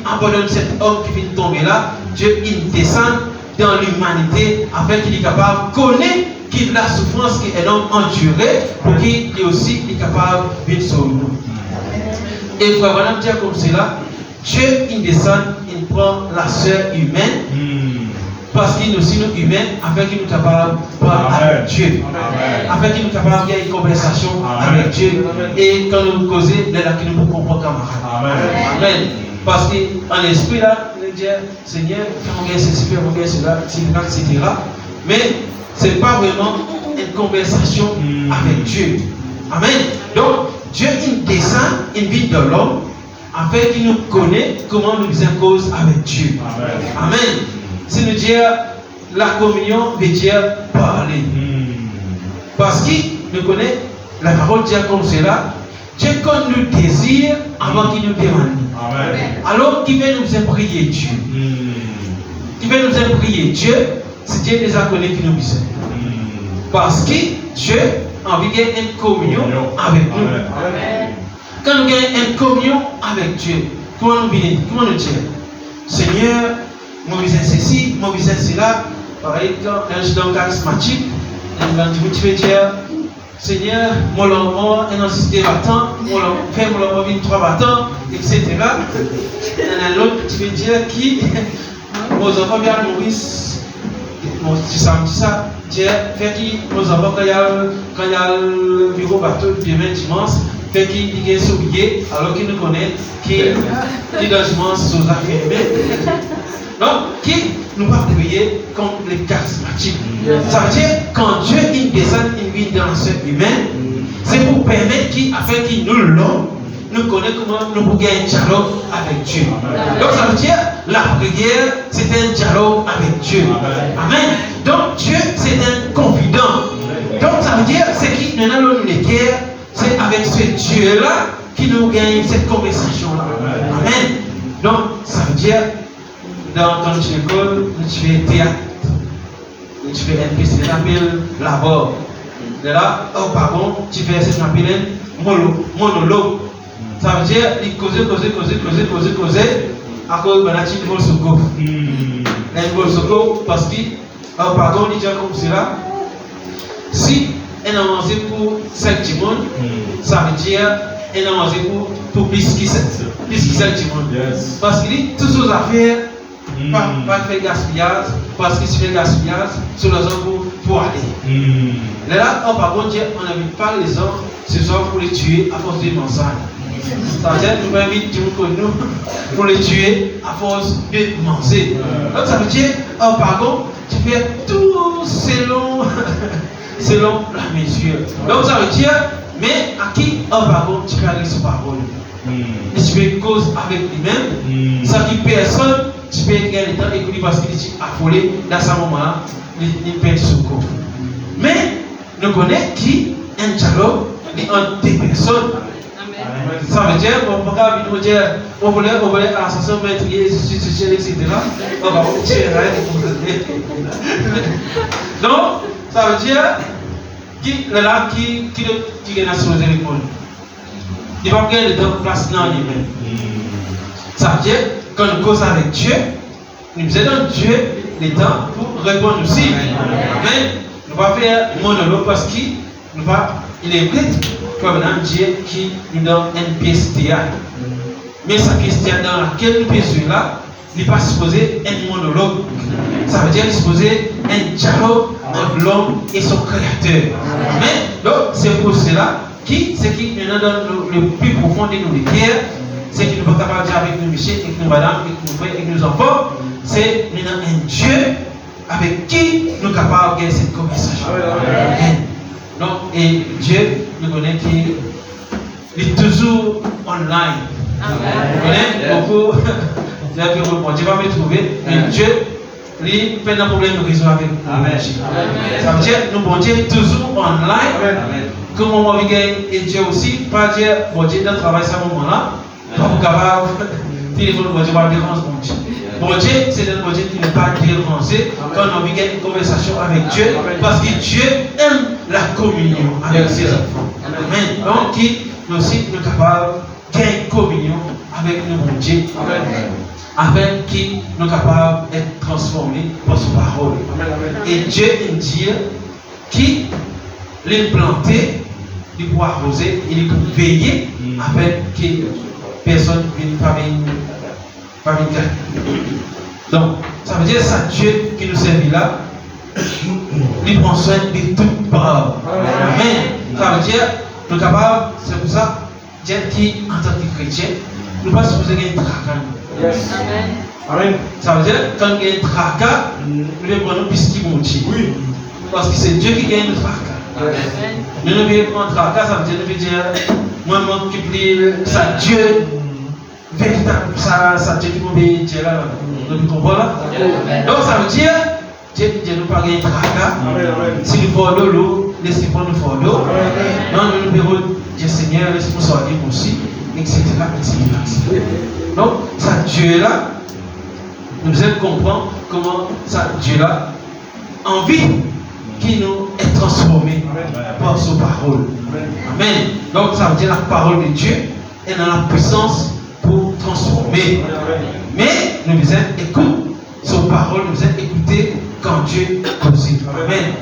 abandonne cet homme qui vient tomber là, Dieu il descend dans l'humanité afin qu'il est capable de connaître qu'il la souffrance qu'un homme enduré pour qu'il aussi est capable de sauver nous. Et frère Branham dit comme cela, Dieu il descend, il prend la sœur humaine parce qu'il est aussi nous humain afin qu'il nous capable de parler avec Dieu. Afin qu'il nous capable de une conversation avec Dieu. Et quand nous causons, là qu'il nous comprend camarade. Amen. Parce qu'en esprit là, il dit Seigneur, fais-moi gagner ceci, fais-moi gagner cela, etc. Mais ce n'est pas vraiment une conversation avec Dieu. Amen. Donc, Dieu il descend, il vit dans l'homme, afin qu'il nous connaisse comment nous faisons cause avec Dieu. Amen. C'est nous dire la communion veut dire parler. Parce qu'il nous connaît la parole dit comme cela. Dieu quand nous désire avant qu'il nous demande. Alors qui veut nous prier Dieu. Qui veut nous prier Dieu, c'est Dieu déjà connaît qui nous besoin. Parce que Dieu a envie de gagner une communion avec nous. Quand nous gagnons une communion avec Dieu, comment nous dire? Seigneur, mon besoin ceci, mon besoin cela. Par exemple, quand je suis dans le charismatique, tu veux dire Seigneur, mon enfant est dans le système battant, mon enfant vient 3 battants, etc. Il y en a l'autre, tu veux dire qui, mon enfant vient mourir, tu sais ça, Dieu fait que nos enfants, quand il y a le bureau bateau, demain dimanche, fait qu'il est souillé, alors qu'il nous connaît, qui est dans dimanche sous affaires. Donc, qui nous va prier comme les charismatiques. Ça veut dire, quand Dieu il descend, il vient dans ce humain, c'est pour permettre afin qu'il nous l'homme, nous connaissons comment nous pouvons gagner un dialogue avec Dieu. Donc, ça veut dire, la prière, c'est un dialogue avec Dieu. Amen. Donc, Dieu, c'est un confident. Donc, ça veut dire, c'est qui nous avons les guerres, c'est avec ce Dieu-là qui nous gagne cette conversation-là. Amen. Donc, ça veut dire, quand tu fais l'école, tu fais théâtre, tu fais un PC, tu appelles labor. De là, oh pardon, tu fais ce qu'on appelle un monologue. Ça veut dire, il causer, à cause de la petite vol secours. Un vol secours, parce que, oh pardon, il dit comme cela. Si on a mangé pour 5 timons, ça veut dire, on a mangé pour plus que 5 timons. Parce qu'il dit, toutes ces affaires, pas faire gaspillage, parce que si tu fais gaspillage, c'est les gens pour aller. Là, par contre, on n'invite pas les gens, ce soir pour les tuer à force de manger. Ça veut dire que nous invitons nous pour les tuer à force de manger. Donc ça veut dire, par contre, tu fais tout selon la mesure. Donc ça veut dire, mais à qui, par contre, tu peux aller sur parole. Et tu fais cause avec lui-même, ça dit personne. Tu peux gagner le temps écouter parce qu'il est affolé dans ce moment-là, il perd son corps. Mais nous connaissons qui un dialogue entre des personnes. Ça veut dire, on va dire, on voulait assassin, meurtrier, etc. On va tirer rien. Donc, ça veut dire qui est là qui est là sur les électrons. Il va gagner le temps place dans lui-même. Ça veut dire, quand nous causons avec Dieu, nous sommes dans Dieu, le temps pour répondre aussi. Amen. Nous va faire monologue parce qu'il est vrai que Dieu qui nous donne une pièce théâtre. Mais sa pièce théâtre dans laquelle nous faisons là, il n'est pas supposé un monologue. Ça veut dire qu'il est supposé un dialogue entre l'homme et son créateur. Amen. Donc c'est pour cela c'est qui nous donne le plus profond de nos cœurs. C'est qui nous pas capable de dire avec nous, Michel, avec nous, madame, avec nous frères, avec nos enfants. C'est maintenant un Dieu avec qui nous sommes capables de gagner cette conversation. Amen. Donc, et Dieu nous connaît qui est toujours online. Vous connaissez beaucoup. Dieu va me trouver. Mais Dieu, lui, pas de problème de réseau avec nous. Ça veut dire que nous, bon Dieu, toujours online. Comment on va gagner et Dieu aussi, pas dire, bon Dieu, dans le travail, à ce moment-là, pas pour capable, téléphone, bon Dieu, va déranger mon Dieu. Bon Dieu, c'est un bon Dieu qui n'est pas dérangé quand on a une conversation avec Dieu, parce que Dieu aime la communion avec ses enfants. Amen. Donc, qui nous aussi nous capables de gagner une communion avec nous, bon Dieu, afin qu'il nous capables d'être transformés par sa parole. Et Dieu est un Dieu qui les planté, il peut arroser, il peut veiller afin que personne ne vienne pas venir. Donc, ça veut dire que c'est Dieu qui nous servit là, il prend soin de toute part. Amen. Ça veut dire, nous sommes capables, c'est pour ça, Dieu qui, en tant que chrétien, nous ne sommes pas supposés gagner un tracas. Amen. Ça veut dire, quand il y a un tracas, nous devons prendre puisqu'il monte. Oui. Parce que c'est Dieu qui gagne le tracas. Nous ne devons pas prendre tracas, ça veut dire, moi, qui prie, ça Dieu. Véritable, ça Dieu qui m'obéit, Dieu là, nous comprenons là. Donc ça veut dire, Dieu nous pas gagner tracas. Si nous faisons de l'eau, laissez-moi nous faire l'eau. Non, nous devons dire Seigneur, laissez-moi sortir aussi, etc. Donc, ça Dieu là, nous devons comprendre comment ça Dieu là, envie qui nous est transformé par sa parole. Amen. Donc ça veut dire la parole de Dieu est dans la puissance pour transformer. Mais nous devons écouter son parole, nous devons écouter quand Dieu possible. Amen.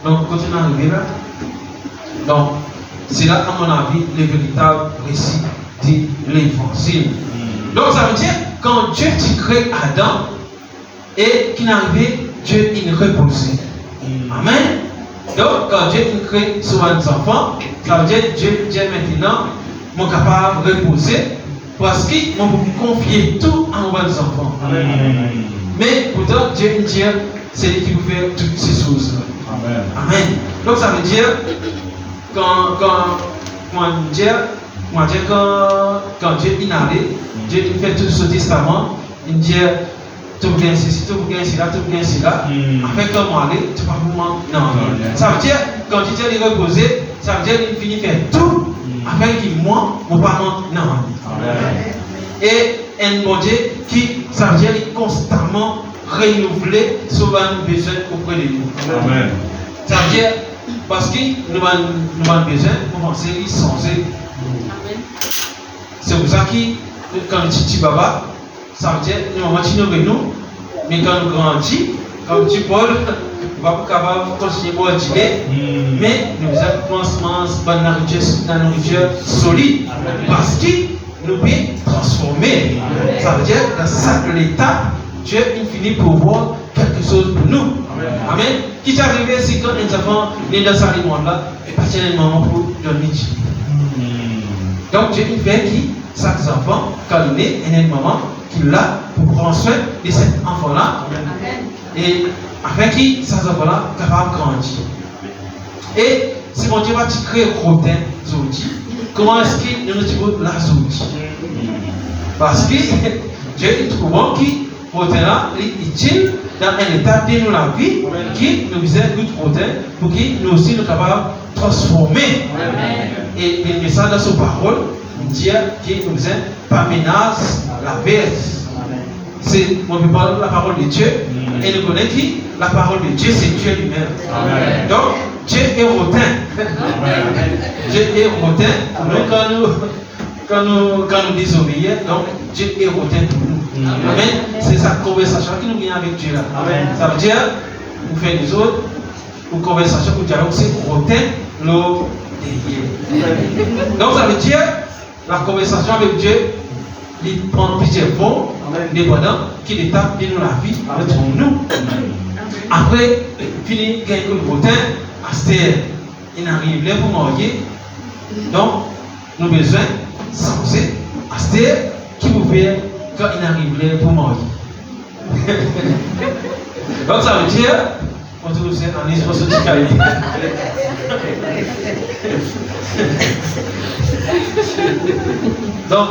Donc, continuons à arriver là. Donc, c'est là, à mon avis, le véritable récit de l'évangile. Donc, ça veut dire, quand Dieu crée Adam, et qu'il arrivait, Dieu il reposait. Amen. Donc, quand Dieu crée son enfant, ça veut dire, Dieu maintenant, mon capable de reposer. Parce qu'ils m'ont confié tout à nos enfants. Amen. Mais pourtant, Dieu c'est lui qui peut faire toutes ces choses. Amen. Amen. Donc ça veut dire, quand Dieu il arrive, Dieu il fait tout ce testament, il dit, tu viens ici, tu viens ici, là, tu viens ici, là. Après, quand on arrive, tu vas vous mentir. Non. Ça veut dire, quand Dieu est reposé, ça veut dire qu'il finit faire tout. Afin qu'il moi, mon parent, non. Et un bon Dieu qui, ça veut dire, est constamment renouvelé sur nos besoins auprès de nous. Amen. Ça veut dire, parce que nous avons besoin pour commencer à changer. C'est pour ça que, quand nous sommes baba, ça veut dire, nous avons continué nous, mais quand nous grandissons, comme dit Paul, on va pas capable de continuer à dire, mais nous avons commencé par la nourriture solide, parce que nous pouvons transformer. Ça veut dire que dans chaque étape, Dieu finit pour voir quelque chose pour nous. Amen. Qui est arrivé, c'est quand les enfants nés dans ce monde-là, et particulièrement pour le midi. Donc Dieu fait qui, chaque enfant, quand il est un maman, qu'il a pour prendre soin de cet enfant-là. Et afin qu'il, ces enfants-là, capable de grandir. Et si mon Dieu va créer Rotin Zodi, comment est-ce qu'il nous trouve la Zodi? Parce que Dieu est trouvant qui, Rotin-là, est utile dans un état de nous la vie, qui nous disait tout Rotin, pour qu'il nous aussi nous capables de transformer. Et le message dans sa parole, Dieu qui nous disait, pas menace la vérité. C'est, on peut parler de la parole de Dieu, et nous connaissons qui la parole de Dieu, c'est Dieu lui-même. Donc, Dieu est rotin. Dieu est rotin. Donc, quand nous désobéissons, donc Dieu est hautain pour nous. Amen. C'est sa conversation qui nous vient avec Dieu là. Amen. Ça veut dire, vous faites les autres, pour conversation, pour dialogue, c'est hautain, l'eau derrière. Donc ça veut dire, la conversation avec Dieu, il prend plusieurs formes, dépendant qu'il étape de nous la vie, entre nous. Après, fini, il y a un hautain, Astère, il arrive là pour marier. Donc, nous avons besoin de changer Astère qui vous fait quand il arrive là pour marier. Donc, ça veut dire, on trouve ça en Israël du Caïn. Donc,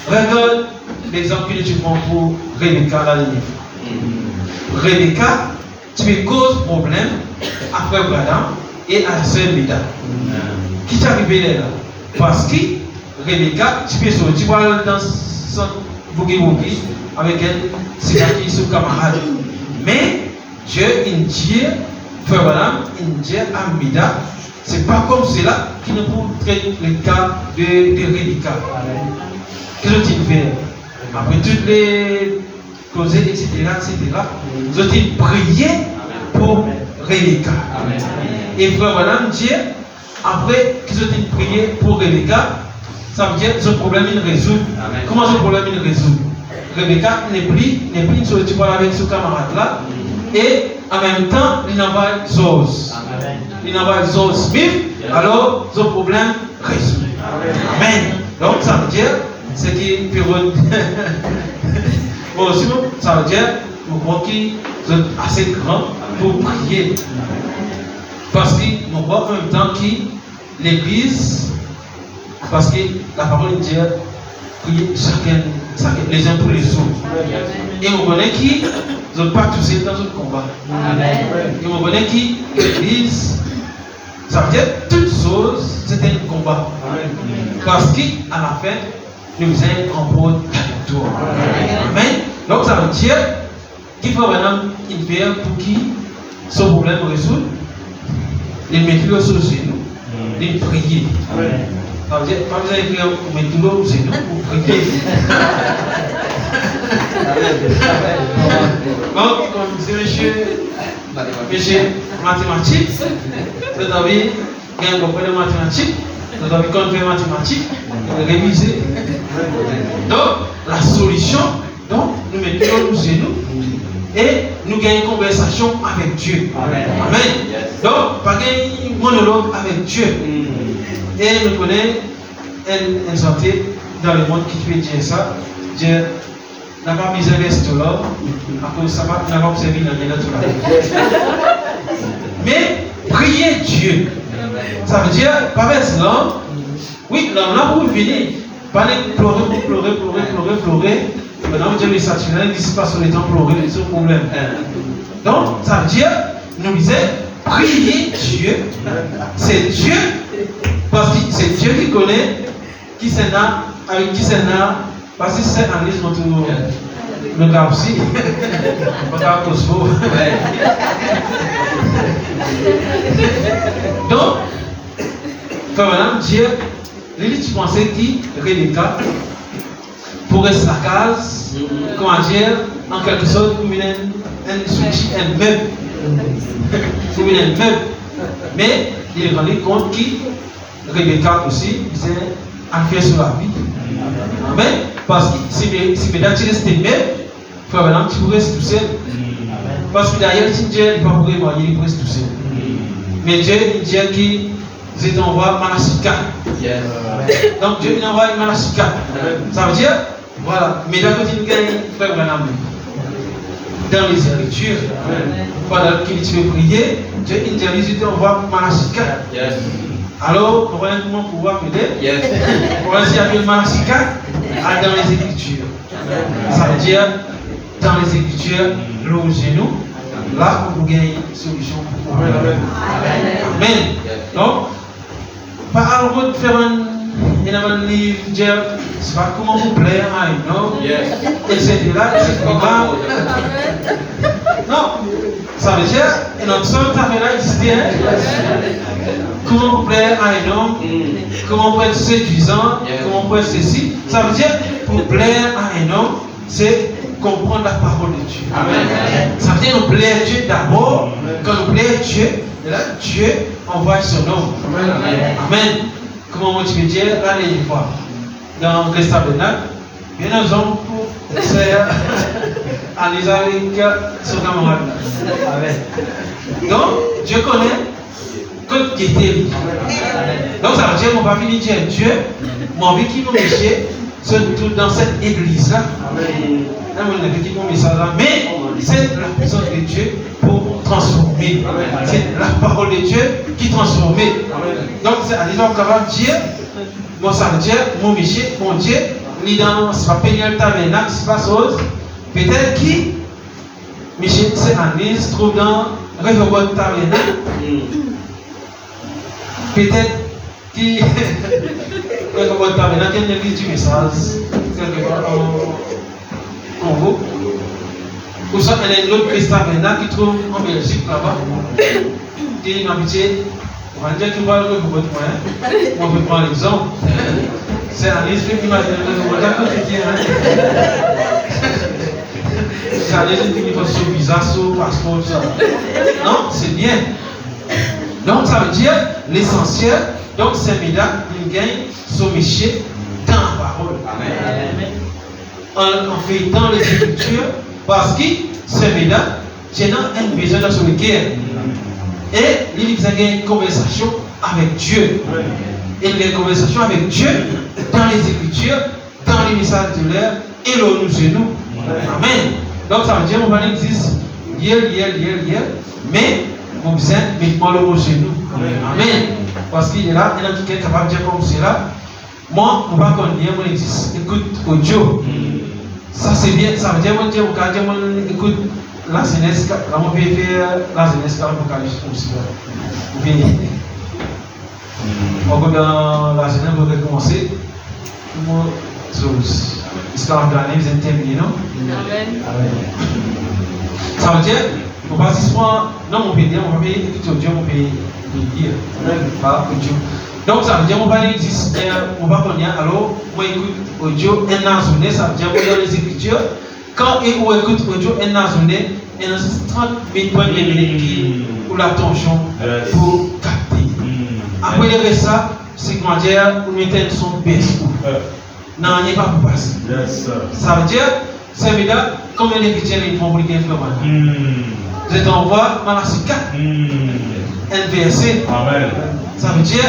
regarde l'exemple que tu prends pour Rebecca dans le livre. Rebecca, tu es cause problème après Bradam et à la sœur Lida. Qui t'est arrivé là? Parce que Rebecca, tu peux sortir dans son boogie avec elle, c'est là qui sont camarades. Mais Dieu, il dit, frère Bradam, il dit à Mida, c'est pas comme cela qui nous traite le cas de Rebecca. Qu'est-ce qu'il fait? Après toutes les causes, etc., ils ont prié pour Rebecca. Et frère Madame dit, après qu'ils ont prié pour Rebecca, ça veut dire que ce problème il résout. Comment ce problème il résout? Rebecca n'est plus une sortie avec ce camarade là, et en même temps, il envoie Zos. Il envoie Zos Smith, alors ce problème résout. Amen. Donc ça veut dire, c'est qui bon, sinon, ça veut dire, nous croyons qu'ils sont assez grands pour prier. Parce que nous voyons en même temps que l'Église, parce que la parole dit, prier chacun, les uns pour les autres. Et vous connaissez qui ne sont pas tous dans un combat. Et vous connaissez qui l'Église, ça veut dire toutes choses, c'est un combat. Parce qu'à la fin, nous avons remporté la victoire. Amen. Donc ça veut dire qu'il faut maintenant faire pour qui ce problème résout. Il met l'eau sur nous, il prie. Ça veut dire pas besoin de prier pour mettre l'eau sur nous pour prier. Donc, comme disait monsieur mathématiques, vous avez un copain de mathématiques, vous avez compris mathématiques, réviser. Donc, la solution, donc, nous mettons nous chez nous et nous gagnons une conversation avec Dieu. Amen. Donc, pas un monologue avec Dieu. Et nous connaissons une santé dans le monde qui peut dire ça. Dieu n'a pas mis un reste là, à cause de ça, n'a pas observé dans le tout. Mais prier Dieu, ça veut dire, pas maintenant, oui, là, vous venez, pas pleurer. Maintenant, Dieu est saturé, il dit pas sur les temps pleurer, c'est un problème. Donc, ça veut dire, nous disons, prier Dieu, c'est Dieu, parce que c'est Dieu qui connaît, qui s'en a, avec qui s'en a, parce que c'est en liste notre le gars aussi, le gars Cosmo. Donc, quand maintenant, Dieu, tu pensais qui, Rebecca, pour rester la case, comment dire, en quelque sorte, pour un soutien, un meuble. Pour un meuble. Mais il est rendu compte que Rebecca aussi, disait, a fait sur la vie. Amen. Parce que si maintenant tu restes même, frère, tu pourrais rester tout seul. Parce que d'ailleurs, si Dieu n'est pas pour marier, il pourrait rester tout seul. Mais Dieu, il dit qu'il envoie Manasika. Donc Dieu il envoie Manasika. Ça veut dire, voilà, mais d'un côté, il gagne frère Branham. Dans les Écritures, pendant qu'il veut prier, Dieu il dit qu'il envoie Manasika. Alors, on va comment pouvoir aider. On va essayer avec Manasika dans les Écritures. Ça veut dire, dans les Écritures, là où c'est nous, là où nous gagnons une solution pour le problème. Amen. Donc, par rapport à faire un livre, c'est pas comment vous plaire, etc. Non, ça veut dire, et notre seul travail là existait. comment plaire à un homme, comment pour être séduisant, comment pour être ceci. Ça veut dire, pour plaire à un homme, c'est comprendre la parole de Dieu. Amen. Ça veut dire nous plaire Dieu d'abord. Quand nous plaire Dieu, là, Dieu envoie son homme. Amen. Amen. Comment tu veux dire, là, les fois, dans le tabernacle, il y a un homme pour faire analyser avec son camarade. Donc, Dieu connaît que qui était. Donc, ça veut dire qu'on va venir dire Dieu, mon vie qui nous méchait, surtout dans cette église-là. Mais c'est la puissance de Dieu pour transformer. C'est la parole de Dieu qui transforme. Donc, c'est à dire qu'on va dire, moi, ça veut dire, mon méché, mon Dieu, il dans ce le tabernacle, c'est pas chose. Peut-être qui, Michel, c'est Annie, se trouve dans le Réveillon tabernacle. Peut-être qui, le Réveillon tabernacle, il y a une église du message, quelque part en Congo. Ou ça, il y a une autre église tabernacle qui trouve en Belgique là-bas. Qui est une amitié. On va dire qu'il va le Réveillon moyen. On peut prendre l'exemple. C'est un esprit qui m'a dit c'est un esprit qui va sur visa, sur passeport, ça. Non, c'est bien. Donc ça veut dire l'essentiel. Donc c'est Méda, il gagne son métier dans la parole. Amen. En fait dans les Écritures, parce que c'est Méda, j'ai un besoin dans son cœur. Et il a une conversation avec Dieu. Et il y a une conversation avec Dieu dans les Écritures, dans les messages de l'air et le nous chez nous. Amen. Donc ça veut dire qu'on va existe hier, mais on besoin de mettre le mot chez nous. Amen. Parce qu'il est là, il y a quelqu'un capable de dire comme cela. Moi, on va connaître, on existe. Écoute audio. Ça c'est bien, ça veut dire qu'on dit, écoute la jeunesse, comment on peut faire la jeunesse quand on peut comme ça. On va dans la jeunesse, on va commencer. L'histoire de l'année, vous êtes terminé, non? Amen. Ça veut dire, on va se prendre, non, on peut dire, on va écouter audio, on peut dire. Pas audio. Donc, ça veut dire, on va l'exister, on va connaître, alors, on écoute audio, un an sonné, ça veut dire, on va les Écritures. Quand on écoute audio, un an sonné, il y a 30 000 minutes pour l'attention, pour capter. Après, il y a ça, c'est comment dire, on mettait son best. Non, il n'y a pas pour passer. Ça veut dire, c'est évident, combien de chrétiens ils vont publier le moment. Je t'envoie Malachi 4, un verset. Amen. Ça veut dire,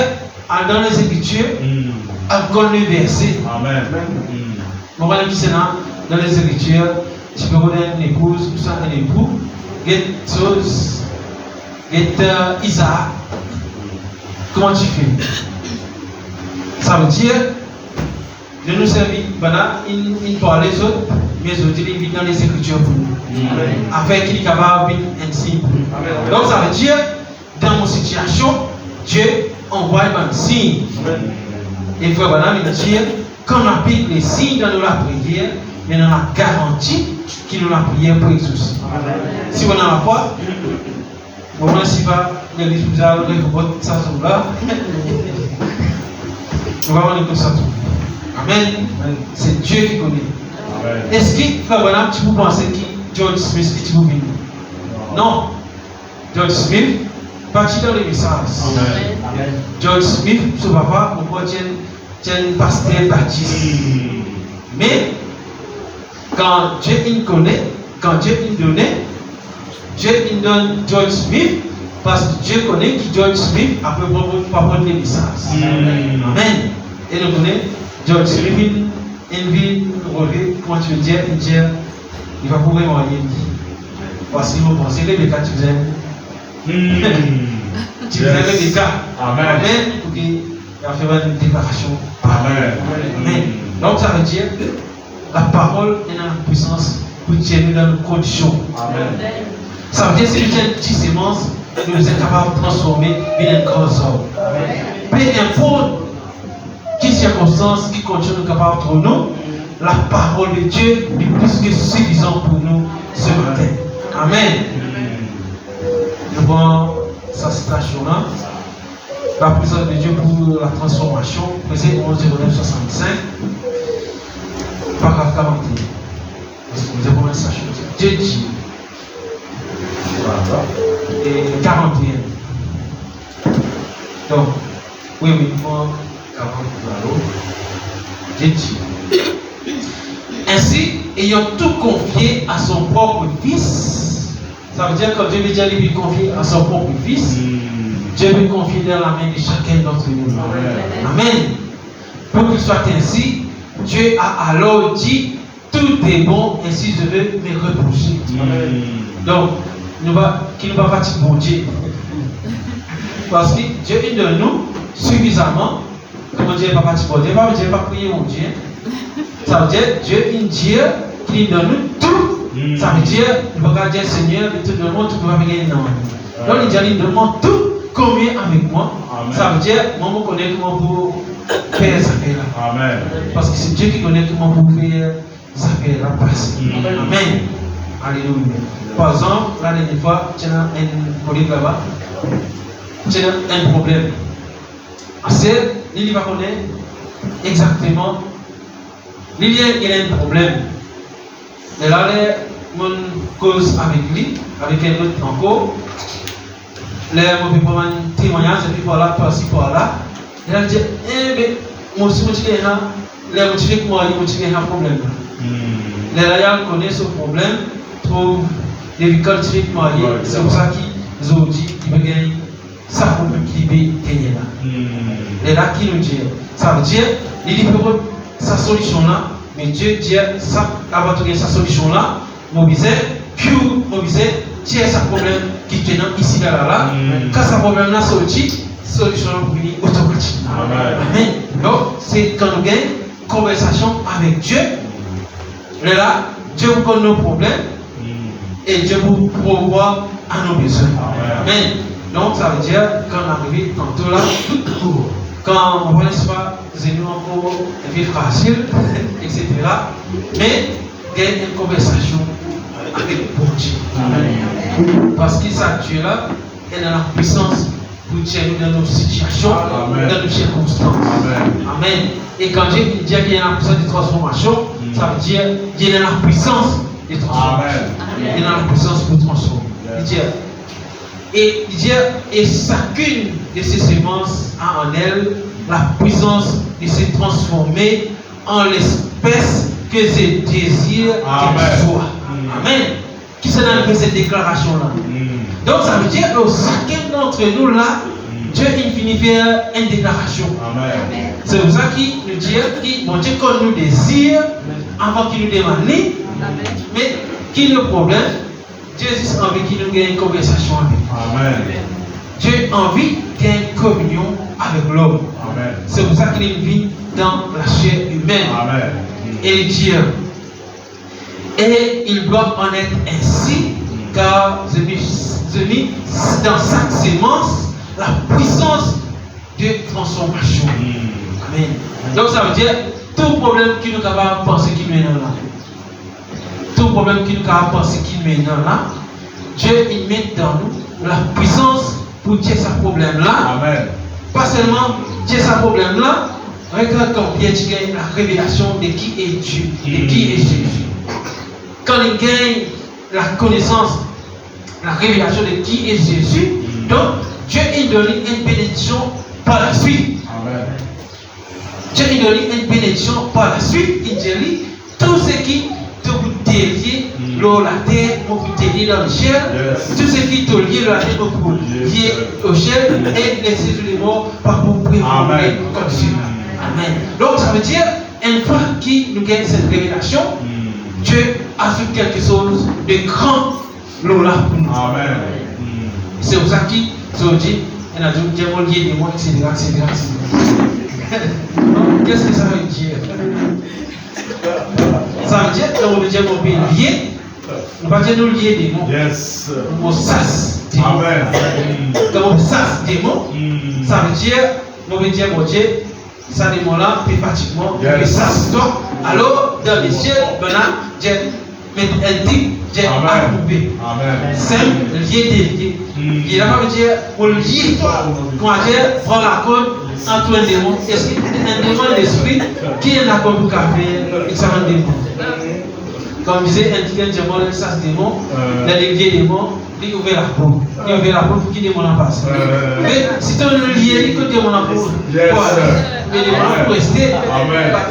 dans les Écritures, encore le verset. Amen. Mon frère qui c'est dans les Écritures, tu peux connaître une épouse, tout ça, un époux, get chose, get Isaac. Comment tu fais? Ça veut dire, de nous servir, il parle les autres, mais les autres, ils vivent dans les Écritures pour nous. Afin qu'il est capable de vivre ainsi. Donc ça veut dire, dans mon situation, Dieu envoie un signe. Et frère Banam, il dit, quand on applique les signes dans la prière, mais on a garanti qu'il nous la prière pour exaucer. Si on a la foi, au moins si va l'église vous a donné votre ça là, on va voir comme ça tout. Amen. C'est Dieu qui connaît. Est-ce que frère Branham, tu peux penser que George Smith qui tu peux venir? Non. George Smith parti dans les messages. George Smith, son papa, on peut dire un pasteur baptiste. Mais quand Dieu il connaît, quand Dieu il donne, Dieu il donne George Smith parce que Dieu connaît que George Smith a pu prendre les messages. Amen. Et nous connaissons George Smith, il vit relever, comment tu veux dire, il va pouvoir marier. Parce qu'il va penser les cas, tu faisais. Tu faisais les cas. Amen. Pour qu'il va faire une déclaration. Amen. Donc ça veut dire la parole est dans la puissance pour tirer dans nos conditions. Amen. Ça veut dire que si nous avons 10 sémences, nous sommes capables de transformer une grosse homme. Peu importe quelle circonstance qui continue capable pour nous, la parole de Dieu est plus que suffisante pour nous ce matin. Amen. Je prends sa citation là. La présence de Dieu pour la transformation, Présent 11 Genève 65, paragraphe 41. Nous avons un sachet. Dieu dit. Voilà. Et 41. Donc, oui, moi, 40 voilà. Dieu dit. Ainsi, ayant tout confié à son propre Fils, ça veut dire que Dieu veut déjà lui confier à son propre Fils, Dieu veut confier dans la main de chacun d'entre nous. Amen. Pour qu'il soit ainsi, Dieu a alors dit, tout est bon, ainsi je veux me reposer. Donc, qui ne va pas fatiguer pour Dieu. Parce que Dieu est de nous suffisamment, comment Dieu n'est pas fatigué pour Dieu, Dieu n'est pas prier mon Dieu. Ça veut dire, Dieu est un Dieu qui nous donne tout. Ça veut dire, il ne va pas dire, Seigneur, tout le monde, tu ne vas pas gagner non. Donc, il dit, il demande tout, combien avec moi. Amen. Ça veut dire, moi, je connais comment pour faire ça faire là. Parce que c'est Dieu qui connaît comment pour faire ça faire là passer. Amen. Alléluia. Par exemple, la dernière fois, tu as un collègue là-bas, tu as un problème. C'est, il va connaître exactement. Il y a un problème. Et là, mon cause avec lui, avec un autre encore. Les mots pour un témoignage, et puis voilà, par-ci, par-là. Et là, il dit, mais moi aussi, les motivés que moi, il y a un problème. Les là, il connaît ce problème, trouve des cultures mariées, c'est pour ça qu'ils ont dit qu'il veut gagner ça problème qui veut gagner là. Et là, qui nous dit, ça veut dire, il dit, sa solution là, mais Dieu dit ça, avant de gagner sa solution là, mobiliser, tiens sa problème qui est ici là. Quand sa problème là sorti, solution pour venir automatique. Amen. Donc, c'est quand nous gagnons conversation avec Dieu, là, Dieu vous connaît nos problèmes et Dieu vous pourvoit à nos besoins. Amen. Donc, ça veut dire, quand on arrive tantôt là, quand on ne va pas nous encore vivre facile, etc. Mais il y a une conversation avec Dieu. Parce que ça, Dieu là, il a la puissance pour Dieu dans nos situations, dans nos circonstances. Amen. Et quand Dieu dit qu'il y a la puissance de transformation, ça veut dire qu'il y a la puissance de transformation. Il y a la puissance pour transformer. Et chacune de ces semences a en elle la puissance de se transformer en l'espèce que je désire qu'elle soit. Amen. Qui s'est dans cette déclaration-là. Donc ça veut dire que chacun d'entre nous là, Dieu finit faire une déclaration. Amen. C'est pour ça qu'il nous dit que mon Dieu qu'on nous désire avant qu'il nous demande. Mais qui est le problème? Dieu a envie qu'il nous gagne une conversation avec nous. Amen. Dieu a envie qu'il y ait une communion avec l'homme. C'est pour ça qu'il vit dans la chair humaine. Amen. Et Dieu. Et il doit en être ainsi, car je mis dans chaque sémence la puissance de transformation. Amen. Donc ça veut dire tout problème qui nous capable de penser qu'il mène là. Tout problème qui nous capable de penser qu'il mène là, Dieu il met dans nous la puissance pour dire ce problème là. Amen. Pas seulement dire ce problème là, regarde quand Pierre gagne la révélation de qui est Dieu, de qui est Jésus. Quand il gagne la connaissance, la révélation de qui est Jésus, donc Dieu il donne une bénédiction par la suite. Amen. Dieu il donne une bénédiction par la suite. Il dit tout ce qui te vous délier l'eau, la terre, pour vous délier dans le ciel, tout ce qui te lie la terre, pour vous lier au ciel, et laisser tous les morts par vous prévoir comme cela. Amen. Donc ça veut dire, une fois qu'il nous gagne cette révélation, Dieu a fait quelque chose de grand là pour nous. Amen. C'est pour ça qu'il dit, il a dit, Dieu m'a lié des mots, etc. Qu'est-ce que ça veut dire? Ça veut dire que on veut dire qu'on peut lier, on va dire nous lier des mots. Yes. On sas des mots. Amen. Quand on sas des mots, ça veut dire, on veut dire, mon Dieu, ça des mots là, pratiquement, et sas toi. Alors, dans les cieux, maintenant, Dieu mais elle dit j'ai approuvé. C'est lié délié. Il n'a pas veut dire pour lier quand Dieu prend la corde entre un démon et un démon l'esprit qui est d'accord pour faire examen démon. Comme disait un démon, ça c'est démon, les démon, il ouvre la porte. Il ouvre la porte pour qu'il démon en passe. Mais si tu as le lien, il peut démon en passe. Les démons pour rester.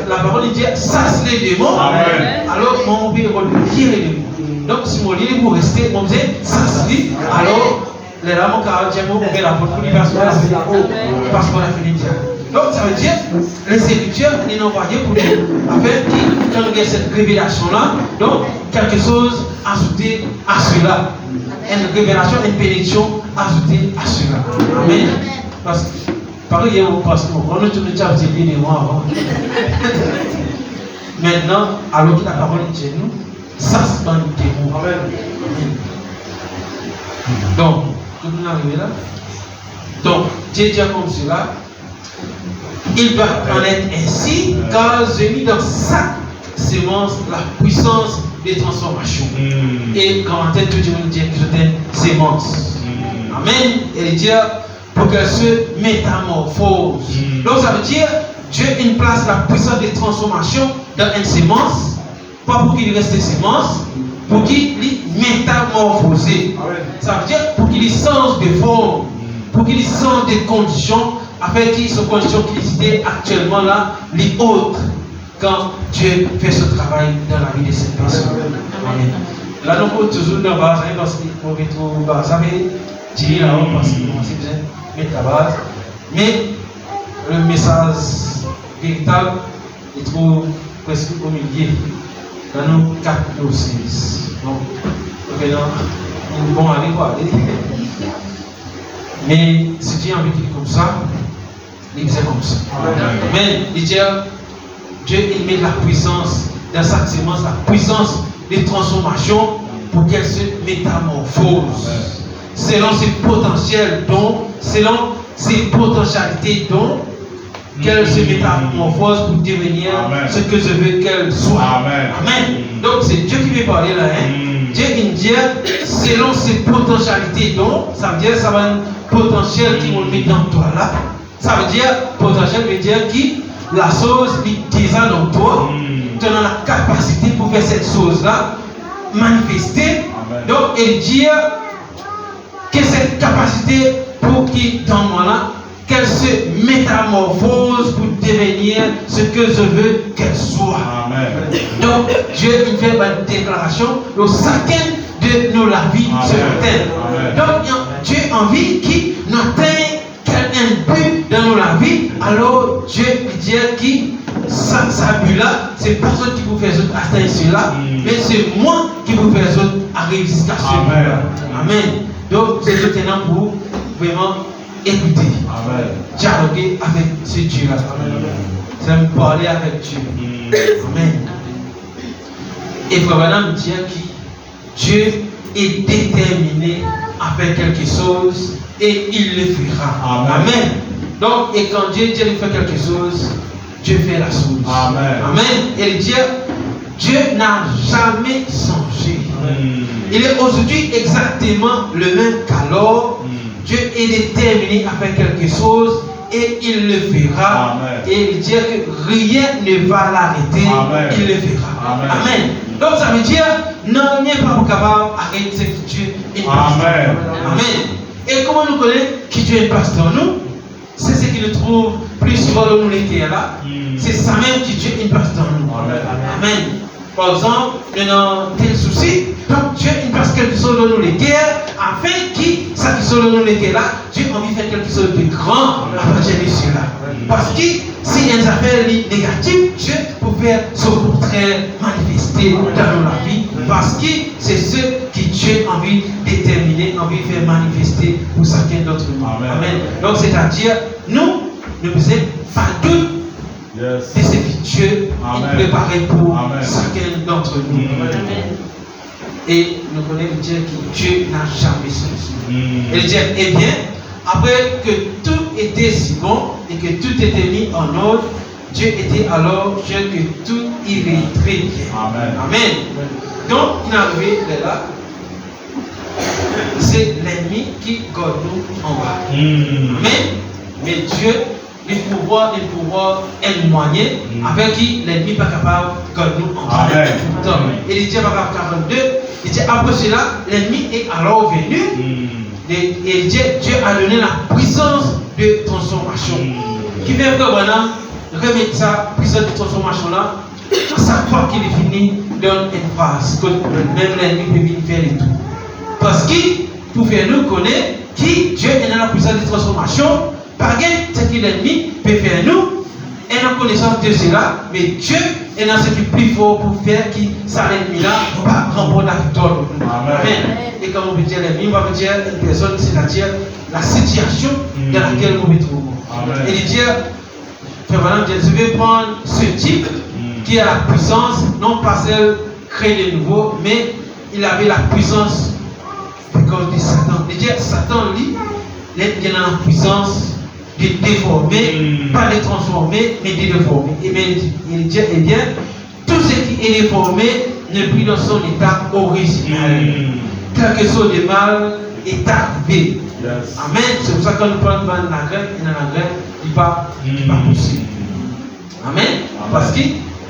La parole dit ça c'est les démons. Alors mon père va lier les démons. Donc si mon lit pour rester, on dit ça c'est alors les rameaux car Dieu m'a ouvert la porte pour lui parce qu'on a fait le diable. Donc ça veut dire les Seigneur il nous envoyé pour nous afin qu'il y ait cette révélation là. Donc quelque chose ajouté à cela. Une révélation, une bénédiction ajoutée à cela. Amen. Parce que par exemple, parce qu'on a tout le temps dit des mois avant. Maintenant, alors que la parole est chez nous, ça se passe des mots. Amen. Donc, tout le monde arrive là. Donc, Dieu dit comme cela. Il doit en être ainsi, car j'ai mis dans sa sémence la puissance des transformations. Et quand tête de Dieu nous dit que c'était sémence. Amen. Et il dit pour qu'elle se métamorphose. Donc ça veut dire Dieu une place la puissance des transformations dans une sémence, pas pour qu'il reste sémence, pour qu'il métamorphose. Ça veut dire pour qu'il change de forme, pour qu'il change de conditions, afin qu'il soit conditions qu'il était actuellement là, les autres. Quand Dieu fait ce travail dans la vie de cette personne. Amen. Là, nous sommes toujours dans la base, parce qu'on retrouve la base. Ça veut dire là-haut, parce qu'on sait bien mettre la base. Mais le message véritable, il trouve presque au milieu. Dans nos 4 ou 6. Donc, nous allons aller voir. Mais si tu as envie de dire comme ça, il faisait comme ça. Amen. Il dit Dieu il met la puissance dans sa sémence, la puissance des transformations pour qu'elle se métamorphose. Selon ses potentiels dons, selon ses potentialités dons, qu'elle se métamorphose pour devenir ce que je veux qu'elle soit. Amen. Donc c'est Dieu qui veut parler là. Dieu il dit selon ses potentialités dons, ça veut dire ça va un potentiel qui va mettre dans toi là. Ça veut dire potentiel veut dire qui la chose qui déjà dans toi, tu as la capacité pour faire cette chose-là manifester. Donc, il dit que cette capacité pour qui dans moi là, qu'elle se métamorphose pour devenir ce que je veux qu'elle soit. Donc, Dieu il fait une déclaration au chacun de nos la vie sur terre. Donc, Dieu a envie qu'il n'atteigne un but dans la vie, alors Dieu dit que ça but là, c'est pas eux qui vous fait atteindre cela, mais c'est moi qui vous fais arriver jusqu'à ce but-là. Amen. Donc c'est maintenant pour vraiment écouter, dialoguer avec ce Dieu-là. C'est me parler avec Dieu. Amen. Et vraiment me dire que Dieu est déterminé à faire quelque chose et il le fera. Amen. Donc, et quand Dieu dit qu'il fait quelque chose, Dieu fait la chose. Amen. Et il dit, Dieu n'a jamais changé. Il est aujourd'hui exactement le même qu'alors. Dieu est déterminé à faire quelque chose et il le fera. Et il dit que rien ne va l'arrêter. Il le fera. Amen. Donc ça veut dire, non, n'est pas capable d'arrêter ce que Dieu est. Amen. Et comment nous connaissons qui Dieu est place dans nous? C'est ce qui nous trouve plus souvent dans nous les là. C'est ça même qui Dieu est place dans nous. Amen. Par exemple, nous avons tel souci, donc Dieu il passe quelque chose dans nous les guerres, afin que ça qui sont dans nous les guerres là, Dieu a envie de faire quelque chose de grand à partir de cela. Parce que si il y a une affaire négative, Dieu peut faire son contraire manifester dans la vie. Parce que c'est ce que Dieu a envie de déterminer, envie de faire manifester pour chacun d'entre nous. Amen. Donc c'est-à-dire, nous ne faisons pas doute. C'est ce que Dieu a préparé pour chacun d'entre nous. Et nous connaissons Dieu que Dieu n'a jamais changé. Et Dieu, eh bien, après que tout était si bon et que tout était mis en ordre, Dieu était alors Dieu que tout irait très bien. Amen. Donc, il est arrivé là. C'est l'ennemi qui garde nous en bas. Mais Dieu, il pouvoir éloigner avec qui l'ennemi n'est pas capable de garder nous en bas. Et il dit, 42, il dit, après cela, l'ennemi est alors venu. Et il dit, Dieu a donné la puissance de transformation. Qui fait que maintenant, remettre sa puissance de transformation là, à chaque fois qu'il est fini, donne une phrase que même l'ennemi peut venir faire et tout. Parce qu'il pour faire nous connaître qui Dieu est dans la puissance de transformation, par ce que l'ennemi peut faire nous, et la connaissance de cela, mais Dieu est dans ce qui est plus fort pour faire qui ça l'ennemi là, pas remporter la victoire. Amen. Et comme on peut dire l'ennemi, on va dire une personne, c'est-à-dire la situation dans laquelle on se trouve. Et il dit, je vais prendre ce type qui a la puissance, non pas celle créer de nouveau, mais il avait la puissance de Satan. Il dit, Satan, lui, il a la puissance de déformer, pas de transformer, mais de déformer. Et bien, il dit, eh bien, tout ce qui est déformé n'est plus dans son état original. Quelque chose de mal est arrivé. Yes. Amen. C'est pour ça que nous prenons dans la graine, et dans la graine, il ne va pas pousser. Amen. Parce que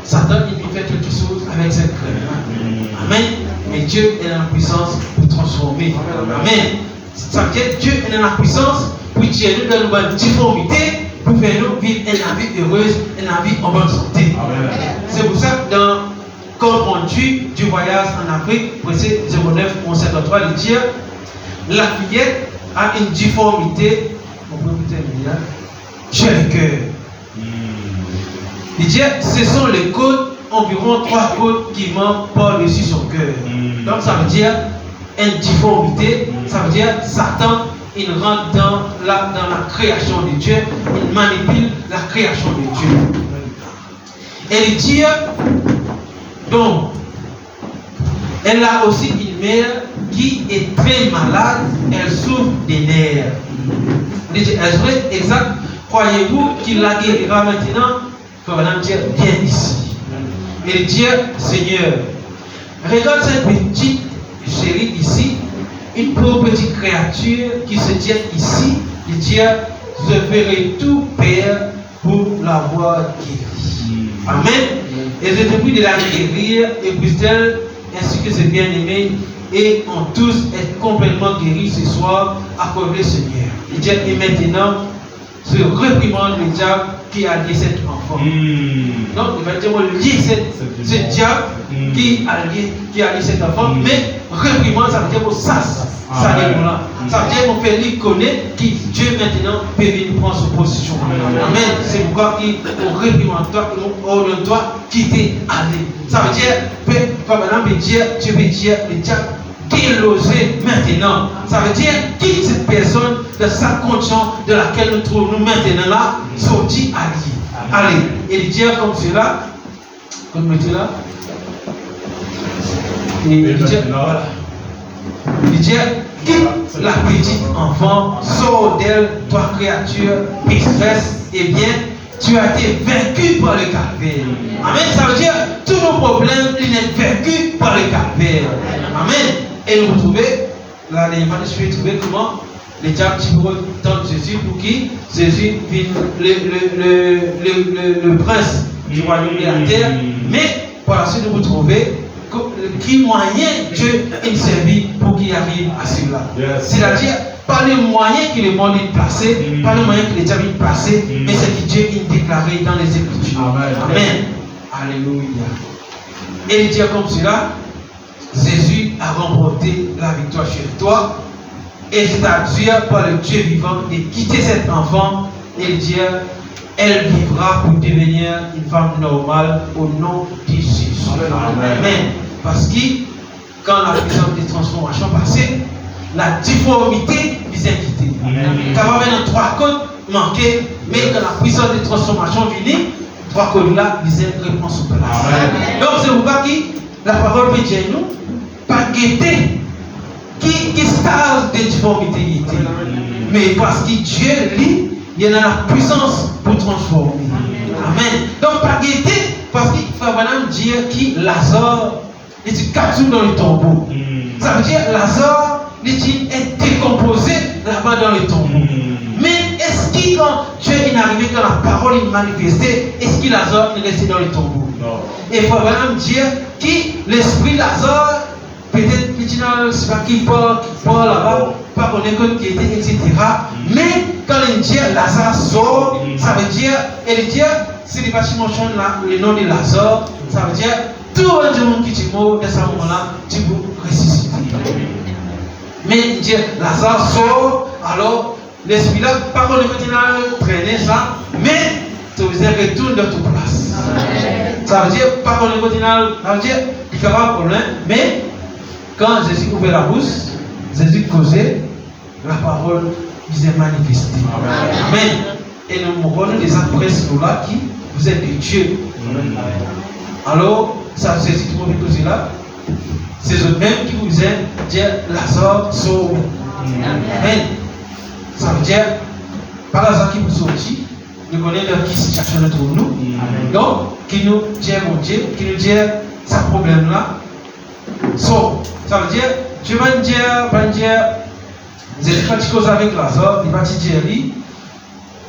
Satan, il peut faire quelque chose avec cette graine. Amen. Mais Dieu est dans la puissance pour transformer. Amen. Ça veut dire que Dieu est dans la puissance pour tirer nous dans une difformité, pour faire nous vivre une vie heureuse, une vie en bonne santé. C'est pour ça que dans compte rendu du voyage en Afrique, verset 09, 1153, il dit la fillette a une difformité, chez le cœur. Il dit ce sont les côtes, environ 3 côtes qui manquent par-dessus son cœur. Donc ça veut dire une difformité, ça veut dire Satan, il rentre dans la création de Dieu, il manipule la création de Dieu. Et il dit donc, elle a aussi une mère qui est très malade, elle souffre des nerfs. Il dit, est-ce vrai, exact, croyez-vous qu'il la guérira maintenant? Il faut maintenant dire, viens ici. Et il dit, Seigneur, regarde cette petite chérie ici, une pauvre petite créature qui se tient ici. Il dit, je ferai tout, Père, pour l'avoir guérie. Amen. Et je te prie de la guérir, et puisse-t-elle, ainsi que ses bien-aimés, et en tous être complètement guéris ce soir, accordez Seigneur. Il dit, et maintenant, je réprimande le diable qui a lié cet enfant. Donc, il va dire, lier ce diable qui a lié cet enfant, mais réprimande, ça veut dire, ça là. Ça veut dire qu'on fait lui connaître que Dieu maintenant peut venir prendre sa position. Amen. C'est pourquoi il réprimande toi, il ordonne toi quitter aller. Ça veut dire, maintenant, Dieu peut dire, le diable déloger maintenant. Ça veut dire quitte cette personne de sa condition de laquelle nous trouvons maintenant là, sorti allié. Allez. Et il dit comme cela, comme mettez là. Et il dit, voilà. Il dit, quitte la petite enfant, sors d'elle, toi créature, pécheresse, et bien, tu as été vaincu par le calvaire. Amen. Ça veut dire, tous nos problèmes, ils sont vaincus par le calvaire. Amen. Et nous trouvez, là, les enfants, je vais trouver comment les diables tentent Jésus pour qui Jésus vit le prince du royaume de la terre. Mais, par la suite, nous trouvez qui moyen Dieu il servit pour qu'il arrive à cela. Yes. C'est-à-dire, pas les moyens que le monde est placé, pas les moyens que les diables est placé, mais c'est que Dieu est déclaré dans les Écritures. Amen. Alléluia. Et il dit comme cela, Jésus a remporté la victoire chez toi, et c'est-à-dire par le Dieu vivant de quitter cet enfant et dire, elle vivra pour devenir une femme normale au nom de Jésus. Amen. Parce que quand la puissance de transformation passée, la difformité les inquiétés. Quand on va dans 3 côtes manquées, mais quand la puissance de transformation vient, 3 côtes là, les réponses sont place. Donc c'est pourquoi la parole peut dire nous, pas guetter qui stage de difformité était. Mais parce que Dieu, lui, il a la puissance pour transformer. Amen. Donc pas guetter, parce qu'il faut vraiment dire qui Lazare il dit 4 jours dans le tombeau. Ça veut dire Lazare, il est décomposé là-bas dans le tombeau. Mais est-ce que quand Dieu est arrivé, quand la parole est manifestée, est-ce que Lazare est resté dans le tombeau? Non. Et il faut vraiment dire que l'esprit Lazare, peut-être qu'il ne sait pas qui part là-bas, pas connaître qui était, etc. Mais quand il dit Lazare sort, ça veut dire, il dit, si les bâtiments changent le nom de Lazare, ça veut dire tout le monde qui est mort à ce moment-là, tu peux ressusciter. Mais il dit Lazare sort, alors l'esprit là, pas qu'on continue à traîner ça, mais tu retourne dans toute place. Ça veut dire, pas qu'on continue à, ça veut dire, il n'y a pas de problème, mais quand Jésus ouvrait la bouche, Jésus causait, la parole disait manifestée. Amen. Et nous mourons des adresses là qui vous êtes des dieux. Alors, ça Jésus qui m'a causé là, c'est eux-mêmes qui vous aiment dire Lazare sauve. Amen. Ça veut dire, par Lazare qui vous sortit, nous connaissons leur qui situation entre nous. Donc, qui nous dit mon Dieu, qui nous dit ce problème là, sauve. Ça veut dire, Dieu va dire, quand tu causes avec Lazare, il va te dire,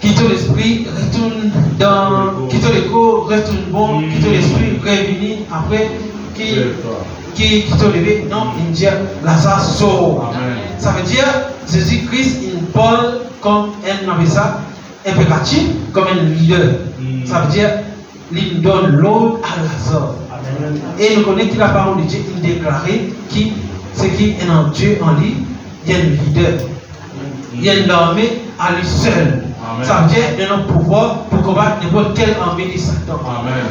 quitte l'esprit, retourne dans, quitte le corps, retourne bon, quitte l'esprit, revenir, après, qui te lever, non, il dit, Lazare sort. Ça veut dire, Jésus-Christ, il parle comme un impératif, comme un leader. Ça veut dire, il donne l'ordre à Lazare. Et nous connaissons que la parole de Dieu, il déclarait que ce qui est en Dieu en lui, il y a un leader. Il y a une armée à lui seul. Ça veut dire qu'il y a un pouvoir pour combattre n'importe quelle armée de Satan.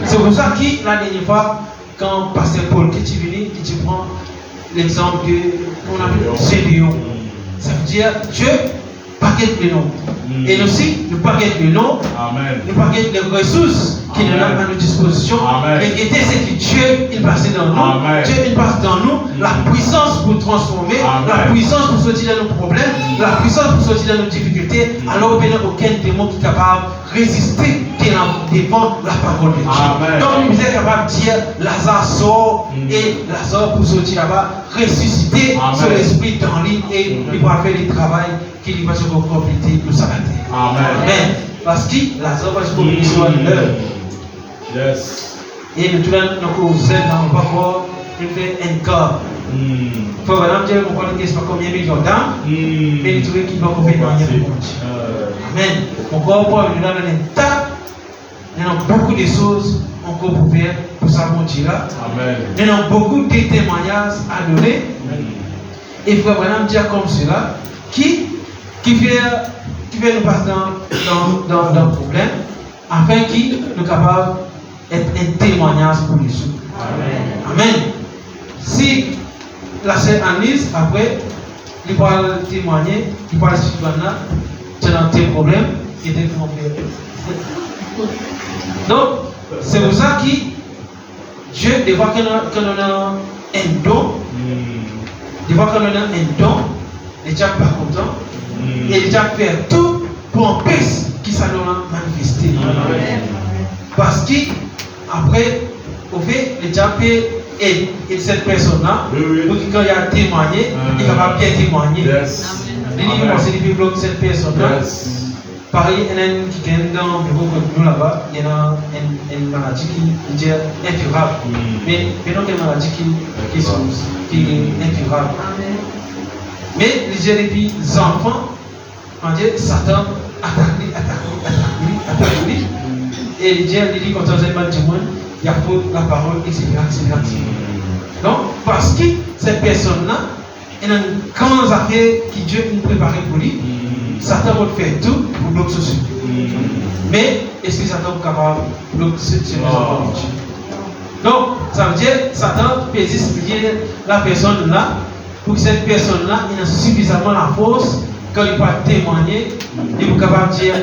C'est pour ça que la dernière fois, quand Pasteur Paul qui est venu, il prend l'exemple de Gédéon. Ça veut dire Dieu paquette le nom. Et nous aussi, nous paquette le nom, nous paquette les ressources qui nous donnent à notre disposition. Et qui était ce que Dieu il passait dans nous. Dieu il passe dans nous la puissance pour transformer, la puissance pour sortir de nos problèmes, la puissance pour sortir de nos difficultés. Alors il n'y a aucun démon qui est capable de résister devant la parole de Dieu. Donc nous sommes capables de dire Lazare sort et Lazare pour sortir là-bas, ressusciter sur l'esprit dans lui et il va faire le travail qu'il va se compléter pour s'arrêter. Amen. Parce que Lazare va se compléter sur l'heure. Yes. Et nous trouvons nos zen dans le parcours, il fait un corps. Il faut vraiment dire qu'on ne sait pas combien de millions d'âmes, mais nous trouvons qu'il va faire dans le monde. Amen. Mon corps pour nous donner un tas, il y a beaucoup de choses encore pour faire pour ça monter là. Il y a beaucoup de témoignages à donner. Et il faut vraiment dire comme cela, qui fait nous passer dans le problème, afin qu'il nous capable d'être un témoignage pour les autres. Amen. Si la sœur Anise, après, il va témoigner, il va expliquer maintenant, tu as tes problèmes, et tu mon frère. Donc, c'est pour ça que Dieu, des fois qu'on a un don, des fois qu'on a un don, il n'est pas content, et il a fait tout pour empêcher qu'il s'en manifesté. Parce que, après, au fait, le diable et cette personne-là, pour quand il a témoigné, il va bien témoigner. Il dit que c'est le bloc de cette personne-là. Pareil, il y en a une qui est dans le bureau de nous là-bas, il y a une maladie qui est incurable. Mais il y a une maladie qui est incurable. Mais les enfants, on dit Satan attaque lui. Et il dit quand on a mal du monde, il y a la parole, etc. Donc, parce que cette personne-là, elle a une grande affaire que Dieu a préparée pour lui. Satan va faire tout pour bloquer ceci. Mais est-ce que Satan est capable de bloquer ceci? Donc, ça veut dire que Satan peut expliquer la personne-là pour que cette personne-là ait suffisamment la force quand il va témoigner, il est capable de dire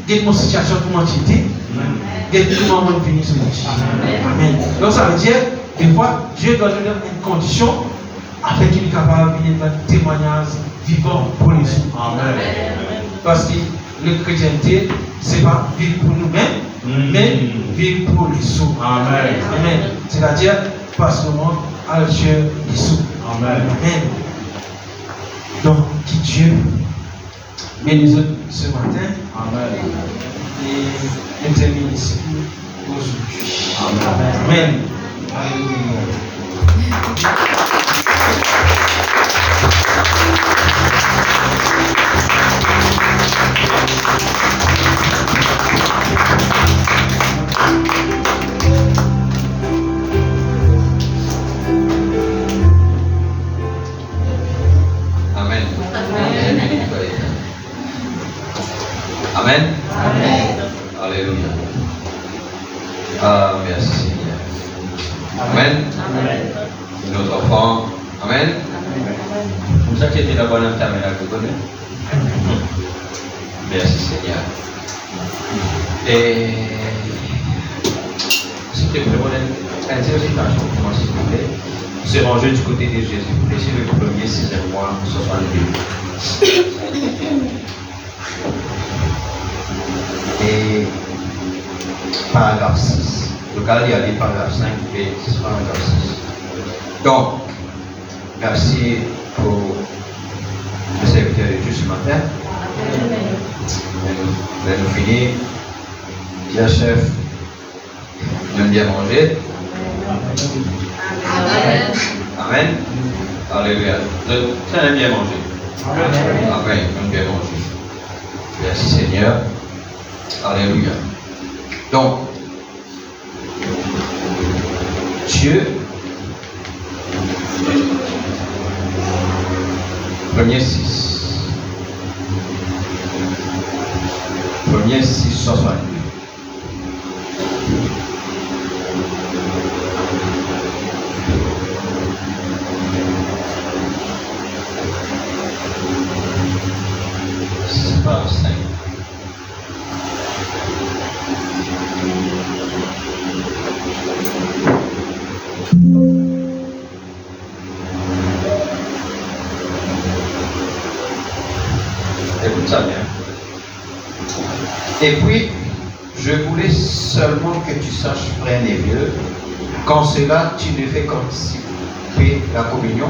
quelle mon situation pour m'entité, comment on finit sur moi. Amen. Donc, ça veut dire des fois, Dieu doit donner une condition afin qu'il est capable de venir dans un témoignage vivant pour les autres. Amen. Parce que la chrétienté, ce n'est pas vivre pour nous-mêmes, mais vivre pour les autres. Amen. Amen. C'est-à-dire, pas seulement à Dieu dessous. Amen. Amen. Donc, qui Dieu bénisse ce matin. Amen. Et nous terminons ici aujourd'hui. Amen. Amen. Alléluia. Amen. Amen. Amen. Alléluia. Ah, merci Seigneur. Amen. Notre enfant. Amen. Comme ça, tu étais la bonne terminale, tu connais. Merci Seigneur. Et s'il te plaît, on a une citation pour moi, s'il vous plaît. Se ranger du côté de Jésus. Laissez le premier 6e mois, 62. Et paragraphe 6. Le cas, il y a des paragraphes 5 et paragraphe 6. Donc, merci pour le serviteur de Dieu ce matin. Nous finir. Bien chef, j'aime bien manger. Amen. Amen. Alléluia. Ça aime bien manger. Amen. J'aime bien manger. Merci Seigneur. Alléluia. Donc, Dieu, premier 6. Premier 6, 62. C'est pas 5. Écoute ça bien. Et puis, je voulais seulement que tu saches, frère Neville, qu'en cela, tu ne fais qu'anticiper la communion.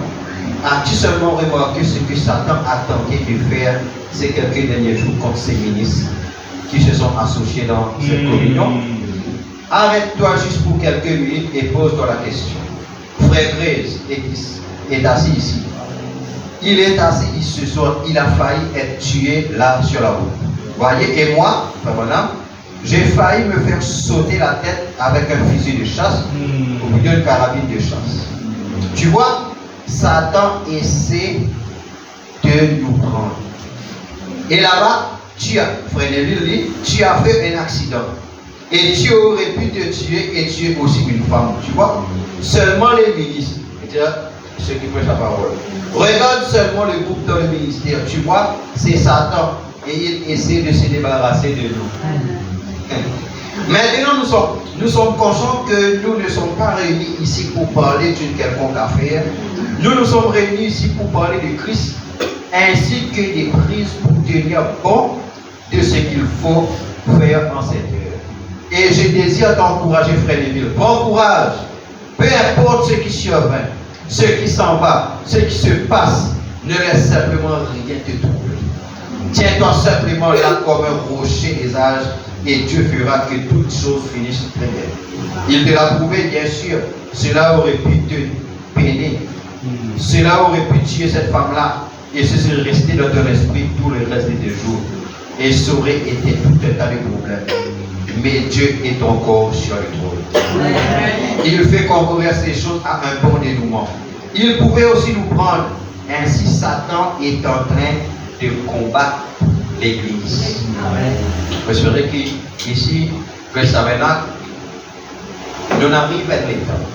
As-tu seulement remarqué ce que Satan a tenté de faire ces quelques derniers jours contre ses ministres qui se sont associés dans cette communion? Arrête-toi juste pour quelques minutes et pose-toi la question. Frère Grace est assis ici. Il est assis ici ce soir. Il a failli être tué là sur la route. Voyez, et moi, frère Bonhomme, j'ai failli me faire sauter la tête avec un fusil de chasse ou bien une carabine de chasse. Tu vois, Satan essaie de nous prendre. Et là-bas, frère Neville, tu as fait un accident. Et tu aurais pu te tuer et tuer aussi une femme. Tu vois, seulement les ministres, ceux qui prêchent la parole. Regarde seulement le groupe dans le ministère. Tu vois, c'est Satan. Et il essaie de se débarrasser de nous. Maintenant, nous sommes conscients que nous ne sommes pas réunis ici pour parler d'une quelconque affaire. Nous sommes réunis ici pour parler de Christ, ainsi que des prises pour tenir compte de ce qu'il faut faire en cette heure. Et je désire t'encourager, frère Neville. Bon courage. Peu importe ce qui survient, ce qui s'en va, ce qui se passe, ne laisse simplement rien te troubler. Tiens-toi simplement là comme un rocher des âges et Dieu fera que toutes choses finissent très bien. Il te l'a prouvé, bien sûr. Cela aurait pu te peiner. Cela aurait pu tuer cette femme-là et ce serait resté dans ton esprit tout le reste de tes jours. Et ça aurait été tout un tas de problèmes. Mais Dieu est encore sur le trône. Il fait concourir ces choses à un bon dénouement. Il pouvait aussi nous prendre. Ainsi, Satan est en train de combattre l'Église. J'espère qu'ici, que ça va là, nous arrivons à l'étape.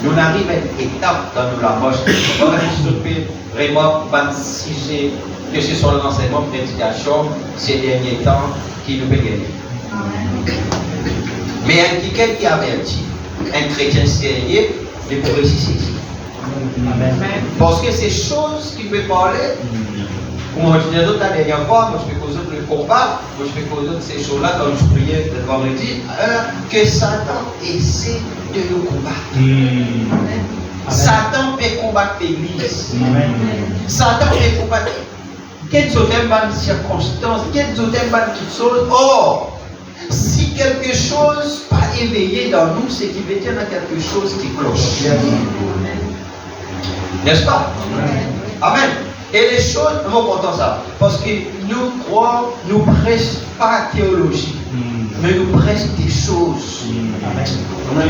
Nous arrivons à une étape dans la marche. On va stopper vraiment que ce soit l'enseignement de prédication ces derniers temps qui nous peut gagner. Mais quelqu'un qui avertit, un chrétien sérieux, ne pourrait réussir ici. Parce que ces choses qui peuvent parler, moi je disais la dernière fois, moi je peux causer le combat, moi je peux causer ces choses-là quand je priais le vendredi, que Satan essaie de nous combattre. Satan peut combattre l'église. Satan peut combattre. Quelles autres circonstances, quelles autres choses. Or, si quelque chose pas éveillé dans nous, c'est qu'il veut dire qu'il y a quelque chose qui cloche. N'est-ce pas? Amen. Et les choses, nous comptons ça. Parce que nous croyons, nous prêchons pas la théologie, mais nous prêchons des choses. Amen.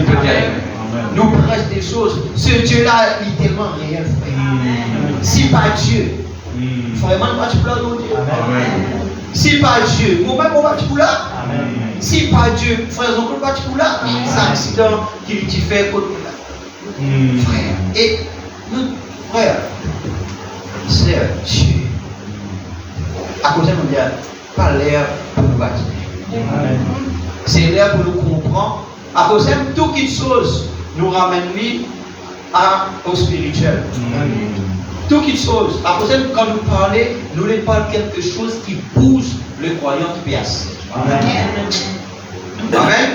Nous prêchons des choses. Ce Dieu-là est littéralement réel, frère. Si pas Dieu, vraiment, pas tu peux Dieu. Si pas Dieu, nous-mêmes, on va tu là. Si pas Dieu, frère, on ne peut pas tu là. C'est un accident qu'il t'y fait côté là. Frère, et nous, frère, c'est Dieu. À cause de nous dire, pas l'air pour nous bâtir. C'est l'air pour nous comprendre. À cause de toute chose, nous ramène au spirituel. Toute chose. À cause de quand nous parlons, nous les parlons quelque chose qui pousse le croyant pièce. Amen. Amen.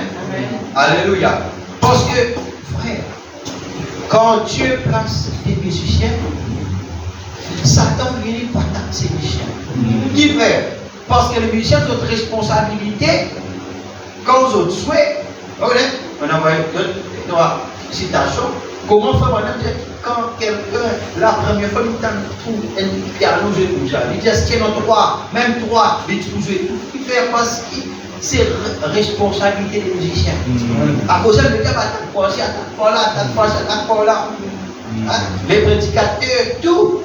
Alléluia. Parce que, frère, quand Dieu place des musiciens, Satan vient pour attaquer ces musiciens. Qui fait? Parce que les musiciens ont une responsabilité. Quand vous autres souhaitez, on a une citation. Comment faire quand quelqu'un, la première fois, il trouve un piano, je bouge. Il dit, est-ce qu'il y a trois, même trois, il trouve tout. Il fait parce que c'est responsabilité des musiciens. À cause de ça, attaque pas ci, attaque pas là, attaque pas ça, attaque pas là. Les prédicateurs, tout.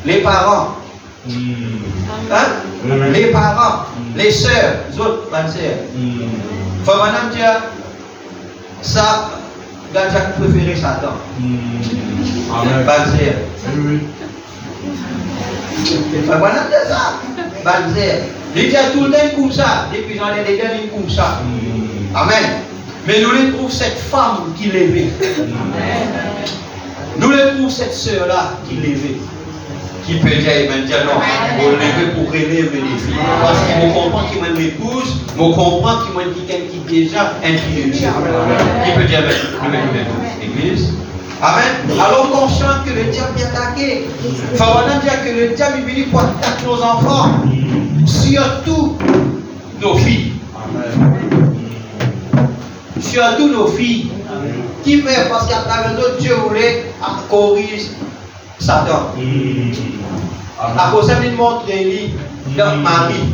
Les parents. Les parents, les sœurs, les autres, les sœurs. Faut maintenant dire, ça, Jacques préféré Satan. Balzer. Faut maintenant dire ça. Balzer. Il dit tout le temps comme ça. Depuis j'en ai des gars, il comme ça. Amen. Mais nous les trouvons cette femme qui l'élevait. Nous les trouvons cette sœur-là qui l'élevait. Qui peut dire, il va dire non, on lever pour relever les filles. Parce qu'il me comprend qu'il m'a l'épouse, il me comprend qu'il m'a dit quelqu'un qui est déjà un fille de Dieu. Qui peut dire, l'église. Amen. Alors conscient que le diable est attaqué. Il faut vraiment dire que le diable est venu pour attaquer nos enfants. Surtout nos filles. Surtout nos filles. Qui fait parce qu'à travers nous, Dieu voulait corriger Satan. À cause de lui montrer dans Marie.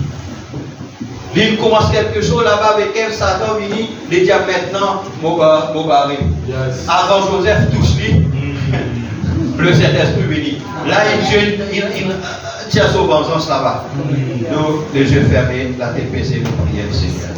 Il commence quelque chose là-bas avec elle, Satan vient, il dit maintenant, mon barré. Avant Joseph touche lui, le Saint-Esprit vient. Là, il tient son vengeance là-bas. Nous, les yeux fermés, la tête baissée, nous prions le Seigneur.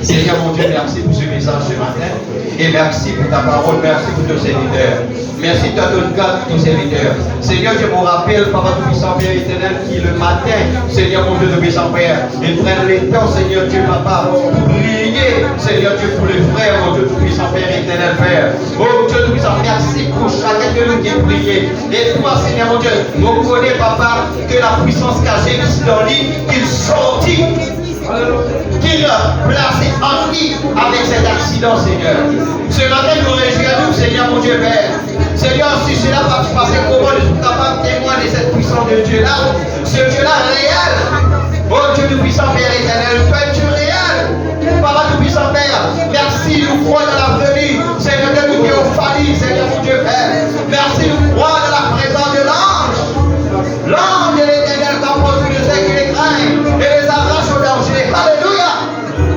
Seigneur mon Dieu, merci pour ce message ce matin. Et merci pour ta parole, merci pour ton serviteur. Merci de ton garde pour ton serviteur. Seigneur, je me rappelle, Papa Tout-Puissant, Père éternel, qui le matin, Seigneur mon Dieu, Tout-Puissant, Père, il prenne le temps, Seigneur Dieu, Papa, pour prier, Seigneur Dieu, pour les frères, mon Dieu, Tout-Puissant, Père éternel, Père. Oh Dieu, Tout-Puissant, merci pour chacun de nous qui est prié. Et toi, Seigneur mon Dieu, nous connaissons, Papa, que la puissance cachée ici dans lui, qu'il sortit. Qu'il place en lui avec cet accident, Seigneur. Ce matin, nous réjouissons, Seigneur mon Dieu Père. Seigneur, si cela va se passer, comment nous sommes capables de témoigner de cette puissance de Dieu-là, ce Dieu-là réel. Oh Dieu tout-puissant, Père éternel, Père Dieu réel. Papa tout-puissant, Père, merci, nous croyons dans l'avenir. Seigneur, de nous théophanie, Seigneur mon Dieu Père. Merci, nous croyons dans la présence de l'ange. L'ange de l'éternel t'emporte tous les ailes qui les craignent et les arrache au danger. Alléluia.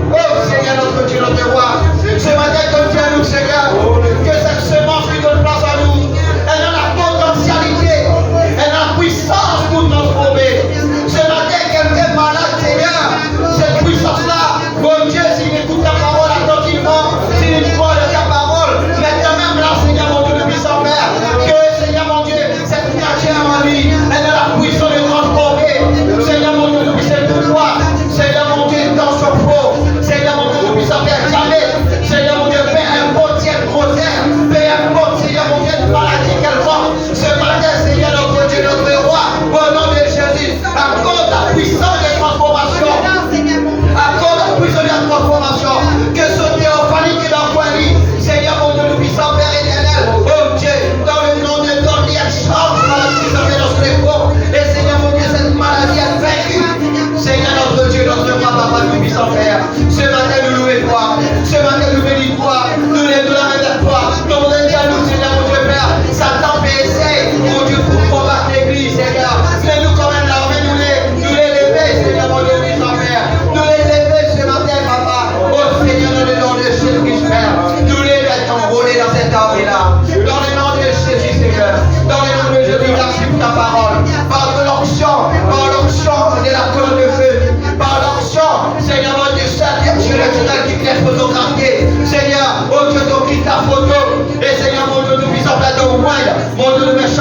Oh Seigneur notre Dieu, notre roi. Ce matin, confie à nous, Seigneur, que cette semence lui donne place à nous. Elle a la potentialité, elle a la puissance pour transformer. Ce matin, quelqu'un malade, Seigneur, cette puissance-là, bon Dieu, s'il écoute ta parole attentivement, s'il croit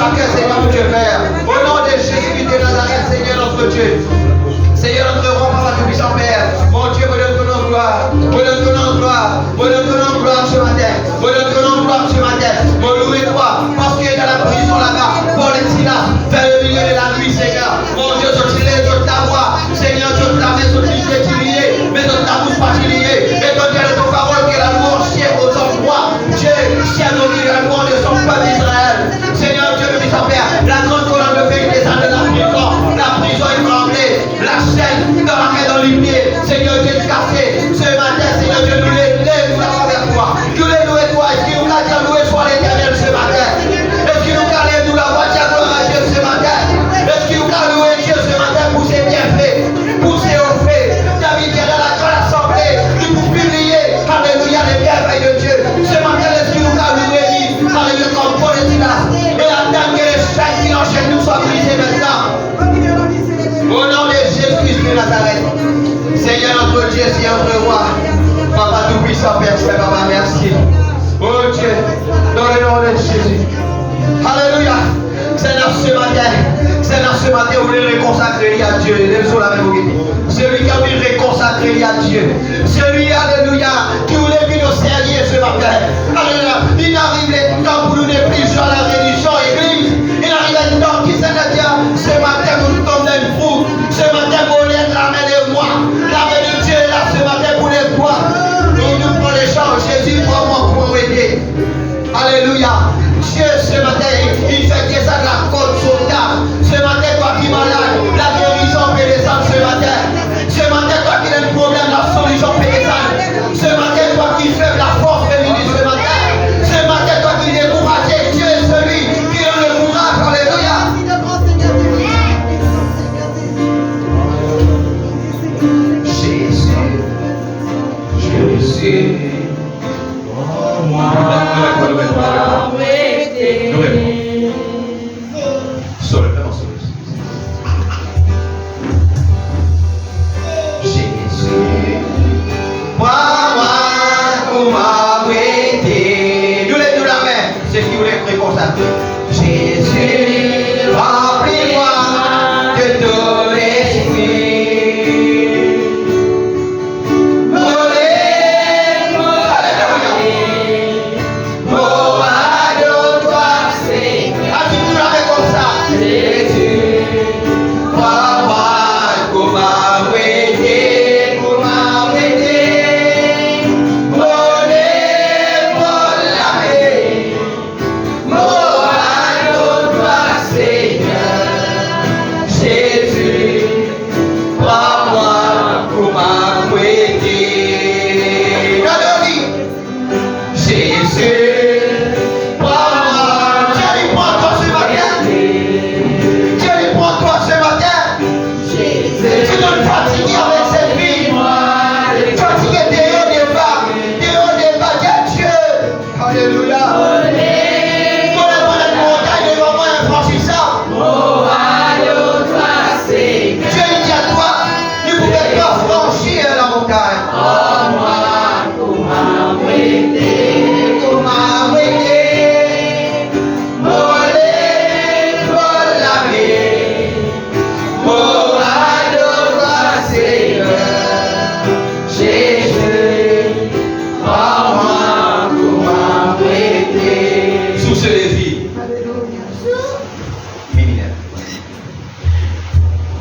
ta cœur, Seigneur, mon Dieu Père. Au nom de Jésus de Nazareth, Seigneur notre Dieu. Seigneur notre roi, Papa Tout-Puissant Père, mon Dieu, me donne ton nom de gloire, me donne ton nom de gloire, me donne ton nom de gloire ce matin, me donne ton nom de gloire ce matin, me louer toi, parce qu'il est dans la prison là-bas, pour les Silas, vers le milieu de la nuit, Seigneur, mon Dieu, je te lève, je ta voix, Seigneur, je te la mets sur les lié, mais je ta bouche pas lié, et ton Dieu de ton parole, que la louange chère aux endroits, Dieu, chère nos vies, la louange de son peuple Israël, Seigneur Dieu, me dit son Père, la grande colonne de feu descend de la prison est tremblée, la chaîne dans la main dans les pieds, Seigneur Dieu cassé, ce matin, Seigneur Dieu, nous les nous l'avons vers toi, nous les louer toi, est-ce qu'il nous a dit louer soit l'éternel ce matin, est-ce qu'il nous a dit nous la voix, dire gloire à Dieu ce matin, est-ce qu'il nous a loué Dieu ce matin pour ses bienfaits, pour ses hauts faits, David qui est dans la grande assemblée, il pour publier, alléluia, les bienfaits de Dieu, ce matin, est-ce qu'il nous a loué, alléluia, comme Paul et Silas, et attendre que les chaînes qui enchaînent nous soient brisées maintenant. Au nom de Jésus-Christ de Nazareth, Seigneur notre Dieu, Seigneur notre roi, Papa Tout-Puissant, Père, Papa, merci. Oh Dieu, dans le nom de Jésus. Alléluia. Seigneur, ce matin, vous voulez réconsacrer à Dieu. Celui qui a voulu réconsacrer à Dieu. Celui, alléluia, qui voulait venir au Seigneur ce matin. Alléluia. Il arrive le temps pour nous ne plus jouer à la religion, église. Il arrive le temps qui s'est dit, ce matin, nous tombons dans une foule. Ce matin, vous voulez être la main de moi. La main de Dieu est là ce matin pour les voir. Nous prenons les champs. Jésus, prends-moi pour m'aider. Alléluia. Dieu, ce matin, il fait que ça de la côte sur table. Ce matin, toi qui es malade, la guérison peut descendre ce matin. Ce matin, toi qui as un problème, la solution peut descendre. Ce matin, toi qui fais la force féminine ce matin. Ce matin, toi qui es découragé, Dieu est celui qui donne le courage. Alléluia. Jésus. Jésus,